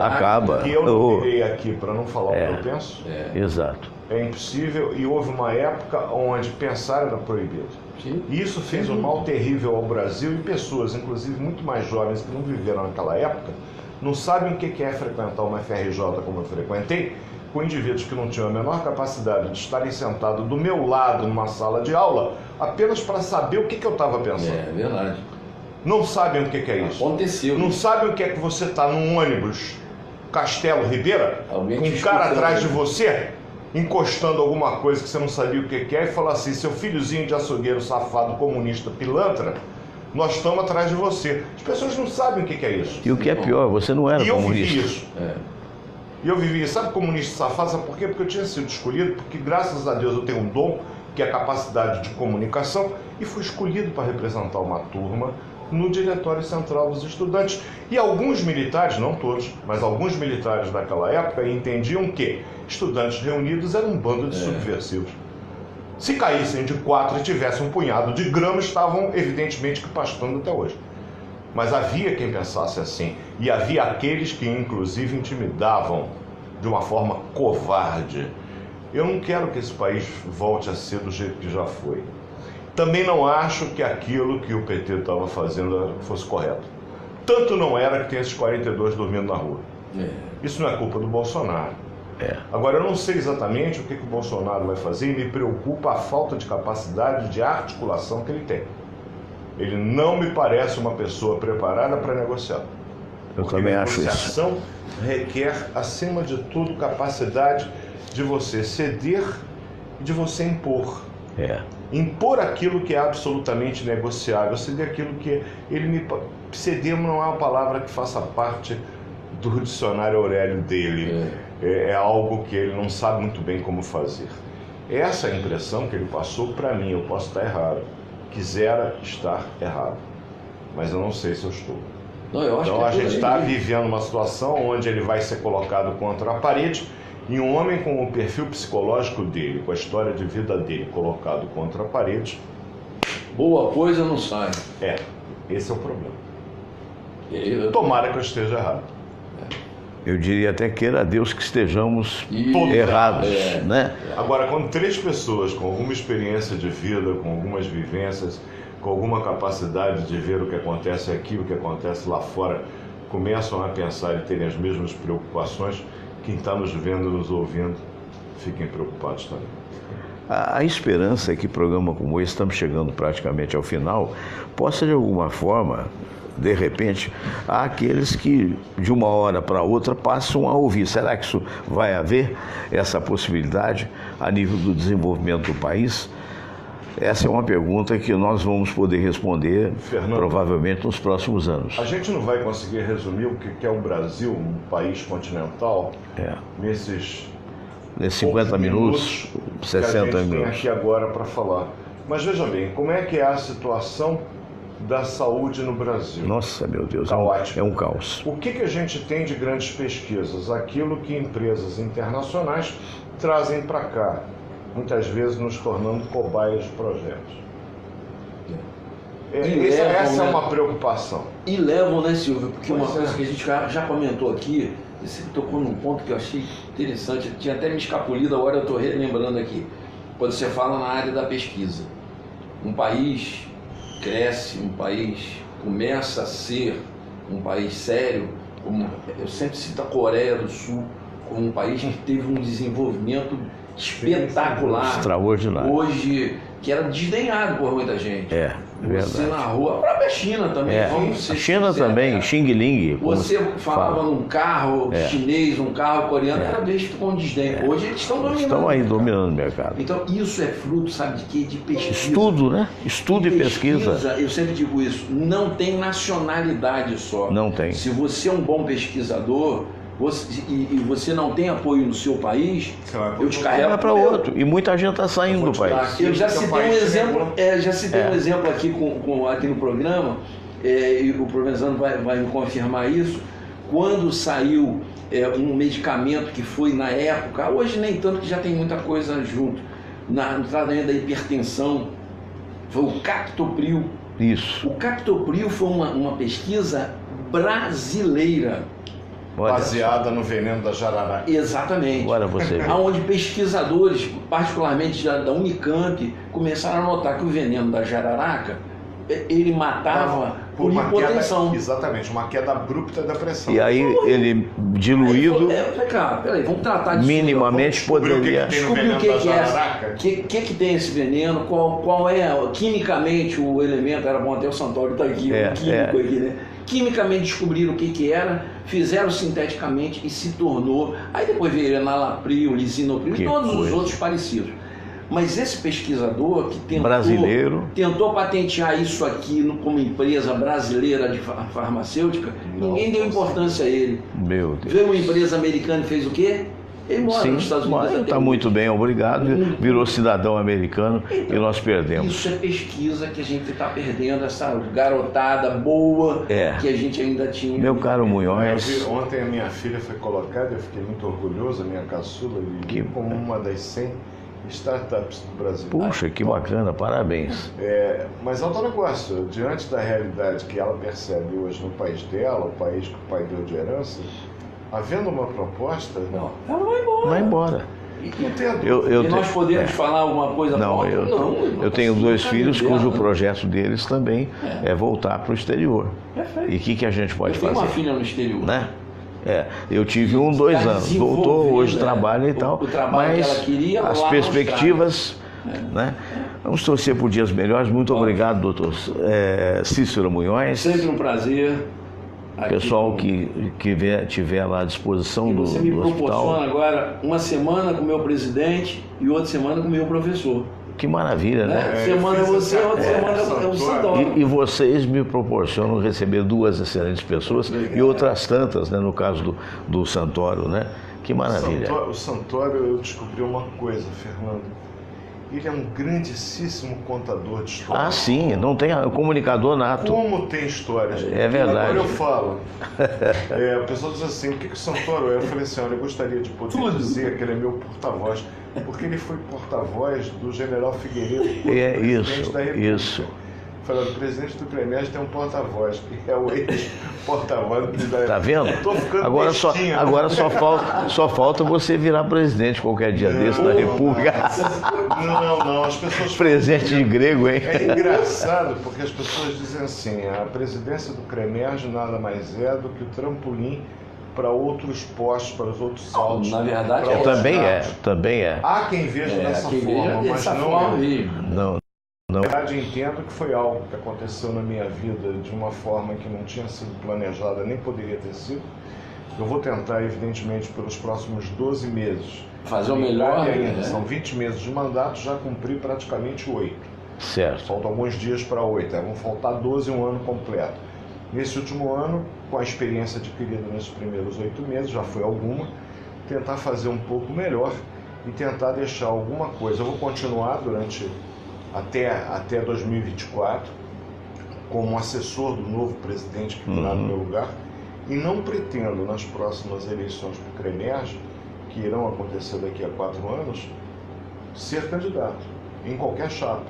acaba. E eu não virei aqui para não falar o que eu penso. Exato. É impossível, e houve uma época onde pensar era proibido. E isso fez um mal terrível ao Brasil, e pessoas, inclusive muito mais jovens que não viveram naquela época, não sabem o que é frequentar uma FRJ como eu frequentei, com indivíduos que não tinham a menor capacidade de estarem sentados do meu lado numa sala de aula, apenas para saber o que eu estava pensando. É verdade. Não sabem o que é isso. Aconteceu. Não sabem o que é que você está num ônibus Castelo Ribeira, com um cara atrás de você, encostando alguma coisa que você não sabia o que é, e falar assim, seu filhozinho de açougueiro safado, comunista, pilantra, nós estamos atrás de você. As pessoas não sabem o que é isso. E o que é pior, você não era comunista. E eu vivi isso. E eu vivi isso. Sabe comunista safado? Sabe por quê? Porque eu tinha sido escolhido, porque graças a Deus eu tenho um dom, que é a capacidade de comunicação, e fui escolhido para representar uma turma no Diretório Central dos Estudantes. E alguns militares, não todos, mas alguns militares daquela época entendiam que estudantes reunidos eram um bando de subversivos. Se caíssem de 4 e tivessem um punhado de grama, estavam evidentemente que pastando até hoje. Mas havia quem pensasse assim, e havia aqueles que inclusive intimidavam de uma forma covarde. Eu não quero que esse país volte a ser do jeito que já foi. Também não acho que aquilo que o PT estava fazendo fosse correto. Tanto não era que tem esses 42 dormindo na rua. Isso não é culpa do Bolsonaro. Agora, eu não sei exatamente o que o Bolsonaro vai fazer, e me preocupa a falta de capacidade de articulação que ele tem. Ele não me parece uma pessoa preparada para negociar. Eu também acho isso. Negociação requer, acima de tudo, capacidade de você ceder e de você impor. Impor aquilo que é absolutamente negociável, ceder aquilo que ceder não é uma palavra que faça parte do dicionário Aurélio dele. É algo que ele não sabe muito bem como fazer. Essa é a impressão que ele passou para mim. Eu posso estar errado. Quisera estar errado, mas eu não sei se eu estou. Então a gente está vivendo uma situação onde ele vai ser colocado contra a parede, e um homem com o perfil psicológico dele, com a história de vida dele colocado contra a parede, boa coisa não sai. Esse é o problema. Tomara que eu esteja errado. Eu diria até queira Deus que estejamos errados, né? Agora, quando 3 pessoas com alguma experiência de vida, com algumas vivências, com alguma capacidade de ver o que acontece aqui, o que acontece lá fora, começam a pensar e terem as mesmas preocupações, quem está nos vendo, nos ouvindo, fiquem preocupados também. A esperança é que programa como esse, estamos chegando praticamente ao final, possa de alguma forma, de repente, há aqueles que de uma hora para outra passam a ouvir. Será que isso vai haver, essa possibilidade a nível do desenvolvimento do país? Essa é uma pergunta que nós vamos poder responder, Fernando, provavelmente nos próximos anos. A gente não vai conseguir resumir o que é o Brasil, um país continental, nesses 50 minutos, 60 que a gente minutos. Tem aqui agora para falar. Mas veja bem, como é que é a situação da saúde no Brasil? Nossa, meu Deus, é um caos. O que a gente tem de grandes pesquisas? Aquilo que empresas internacionais trazem para cá, muitas vezes nos tornando cobaias de projetos. Essa é uma preocupação. E levam, né, Silvio? Porque uma Pois é. coisa que a gente já comentou aqui, você tocou num ponto que eu achei interessante, tinha até me escapulido, agora eu estou relembrando aqui. Quando você fala na área da pesquisa, um país cresce, um país começa a ser um país sério, como eu sempre cito a Coreia do Sul, como um país que teve um desenvolvimento espetacular. Extraordinário. Hoje, que era desdenhado por muita gente. Você verdade. na rua, a própria China também. Vamos ser A China sinceros, também, cara. Xing Ling. como Você se falava fala. num carro chinês, num carro coreano, era visto com desdém. Hoje eles estão dominando. Estão aí dominando o mercado. Então isso é fruto, sabe de quê? De pesquisa. Estudo, né? Estudo e pesquisa. Eu sempre digo isso, não tem nacionalidade só. Não tem. Se você é um bom pesquisador e você não tem apoio no seu país, eu te carrego Vai para pro meu. outro. E muita gente está saindo do país. Eu já citei um exemplo, um exemplo aqui, aqui no programa, e o professor vai me confirmar isso. Quando saiu um medicamento que foi na época, hoje nem tanto que já tem muita coisa junto, no tratamento da hipertensão, foi o Captopril. Isso. O Captopril foi uma pesquisa brasileira. Olha, Baseada no veneno da jararaca. Exatamente. agora você vê. Onde pesquisadores, particularmente da Unicamp, começaram a notar que o veneno da jararaca, ele matava por uma hipotensão. queda, exatamente, uma queda abrupta da pressão. E aí ele diluído, Cara, peraí, vamos tratar disso. minimamente Descobriu o que poderia. que tem no Descobrir o veneno que da é. jararaca? O que tem esse veneno, qual é quimicamente o elemento, era bom até o Santoro estar aqui, um químico aqui, né? Quimicamente descobriram o que era, fizeram sinteticamente e se tornou. Aí depois veio enalapril, lisinopril e todos os outros parecidos. Mas esse pesquisador que tentou patentear isso aqui como empresa brasileira de farmacêutica, ninguém deu importância a ele. Meu Deus. Veio uma empresa americana e fez o quê? Ele mora nos Estados Unidos. Está muito bem, obrigado. Virou cidadão americano e nós perdemos. Isso é pesquisa que a gente está perdendo, essa garotada boa que a gente ainda tinha. Meu caro Munhoz. Ontem a minha filha foi colocada, eu fiquei muito orgulhoso, a minha caçula, como uma das 100 startups do Brasil. Puxa, que bacana, parabéns. Mas é um negócio, diante da realidade que ela percebe hoje no país dela, o país que o pai deu de herança, havendo uma proposta, ela vai embora. Vai embora. Não tem a dúvida. E nós podemos falar alguma coisa? Não, eu tenho 2 filhos cujo projeto deles também é voltar para o exterior. Perfeito. E o que a gente pode fazer? Eu tenho uma filha no exterior. Né? Eu tive 2 anos, voltou, hoje trabalha e tal, mas que ela queria, as lá perspectivas, né? Vamos torcer por dias melhores. Muito obrigado, doutor Cícero Munhoz. Sempre um prazer. Pessoal que tiver lá à disposição do Você me proporciona hospital. Agora uma semana com o meu presidente e outra semana com o meu professor. Que maravilha, né? Semana é você, outra semana é o Santoro. E vocês me proporcionam receber 2 excelentes pessoas e outras tantas, né, no caso do Santoro, né? Que maravilha. O Santoro, eu descobri uma coisa, Fernando. Ele é um grandíssimo contador de histórias. Ah, sim, não tem comunicador nato. Como tem histórias. É verdade. Agora eu falo. O pessoal diz assim, o que o Santoro é? Eu falei assim, olha, eu gostaria de poder dizer que ele é meu porta-voz, porque ele foi porta-voz do general Figueiredo, presidente da República. Isso. Falando, o presidente do CREMERG tem um porta-voz, que é o ex-porta-voz do presidente da Tá vendo? Agora só falta você virar presidente qualquer dia desse da República. Não, as pessoas... Presente de grego, hein? É engraçado, porque as pessoas dizem assim, a presidência do CREMERG nada mais é do que o trampolim para outros postos, para os outros saltos. Na verdade, também é. Há quem veja dessa forma, mas não. Na verdade, entendo que foi algo que aconteceu na minha vida de uma forma que não tinha sido planejada, nem poderia ter sido. Eu vou tentar, evidentemente, pelos próximos 12 meses. Fazer o melhor. Ainda. São 20 meses de mandato, já cumpri praticamente 8. Certo. Faltam alguns dias para 8, vão faltar 12 um ano completo. Nesse último ano, com a experiência adquirida nesses primeiros 8 meses, já foi alguma, tentar fazer um pouco melhor e tentar deixar alguma coisa. Eu vou continuar até 2024 como assessor do novo presidente que virá no meu lugar e não pretendo nas próximas eleições para o CREMERG, que irão acontecer daqui a 4 anos, ser candidato em qualquer chapa.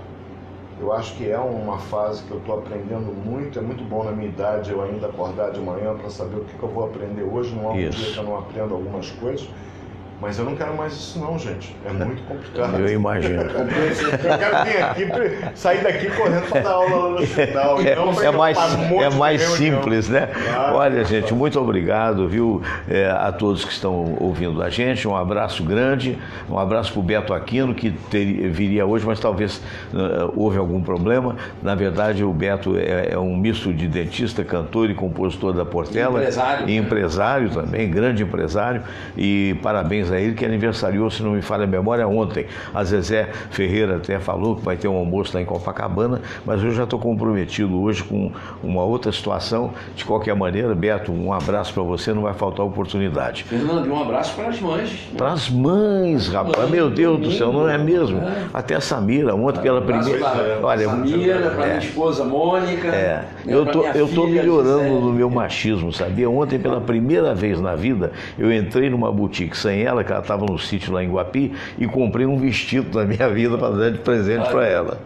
Eu acho que é uma fase que eu estou aprendendo muito, é muito bom na minha idade eu ainda acordar de manhã para saber o que eu vou aprender hoje, não há um dia que eu não aprendo algumas coisas. Mas eu não quero mais isso não, gente. É muito complicado. Eu imagino. Eu quero vir aqui, sair daqui correndo para dar aula lá no hospital. É mais simples, né? Claro. Olha, gente, muito obrigado, viu, a todos que estão ouvindo a gente. Um abraço grande, um abraço para o Beto Aquino, que viria hoje, mas talvez houve algum problema. Na verdade, o Beto é um misto de dentista, cantor e compositor da Portela. Empresário. E empresário também, grande empresário. E parabéns a ele, que aniversariou, se não me falha a memória, ontem. A Zezé Ferreira até falou que vai ter um almoço lá em Copacabana, mas eu já estou comprometido hoje com uma outra situação. De qualquer maneira, Beto, um abraço para você, não vai faltar oportunidade. Fernando, um abraço para as mães. Para as mães, rapaz, meu Deus do céu, não é mesmo? Até a Samira, ontem pela primeira... Olha, Samira, para minha esposa Mônica. Eu tô melhorando no meu machismo, sabia? Ontem, pela primeira vez na vida, eu entrei numa boutique sem ela, que ela estava no sítio lá em Guapi, e comprei um vestido da minha vida para dar de presente para ela.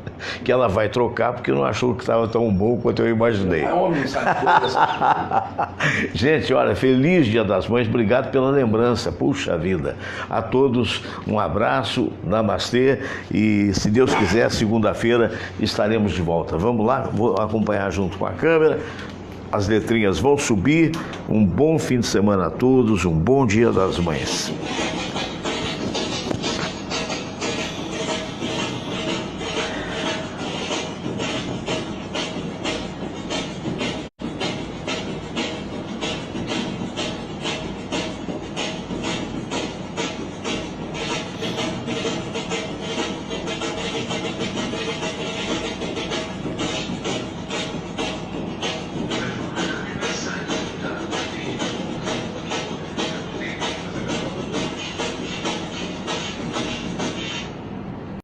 Que ela vai trocar porque não achou que estava tão bom quanto eu imaginei. Homem, sabe coisas. Gente, olha, feliz Dia das Mães, obrigado pela lembrança, puxa vida. A todos um abraço, namastê, e se Deus quiser, segunda-feira estaremos de volta. Vamos lá, vou acompanhar junto com a câmera. As letrinhas vão subir. Um bom fim de semana a todos, um bom Dia das Mães.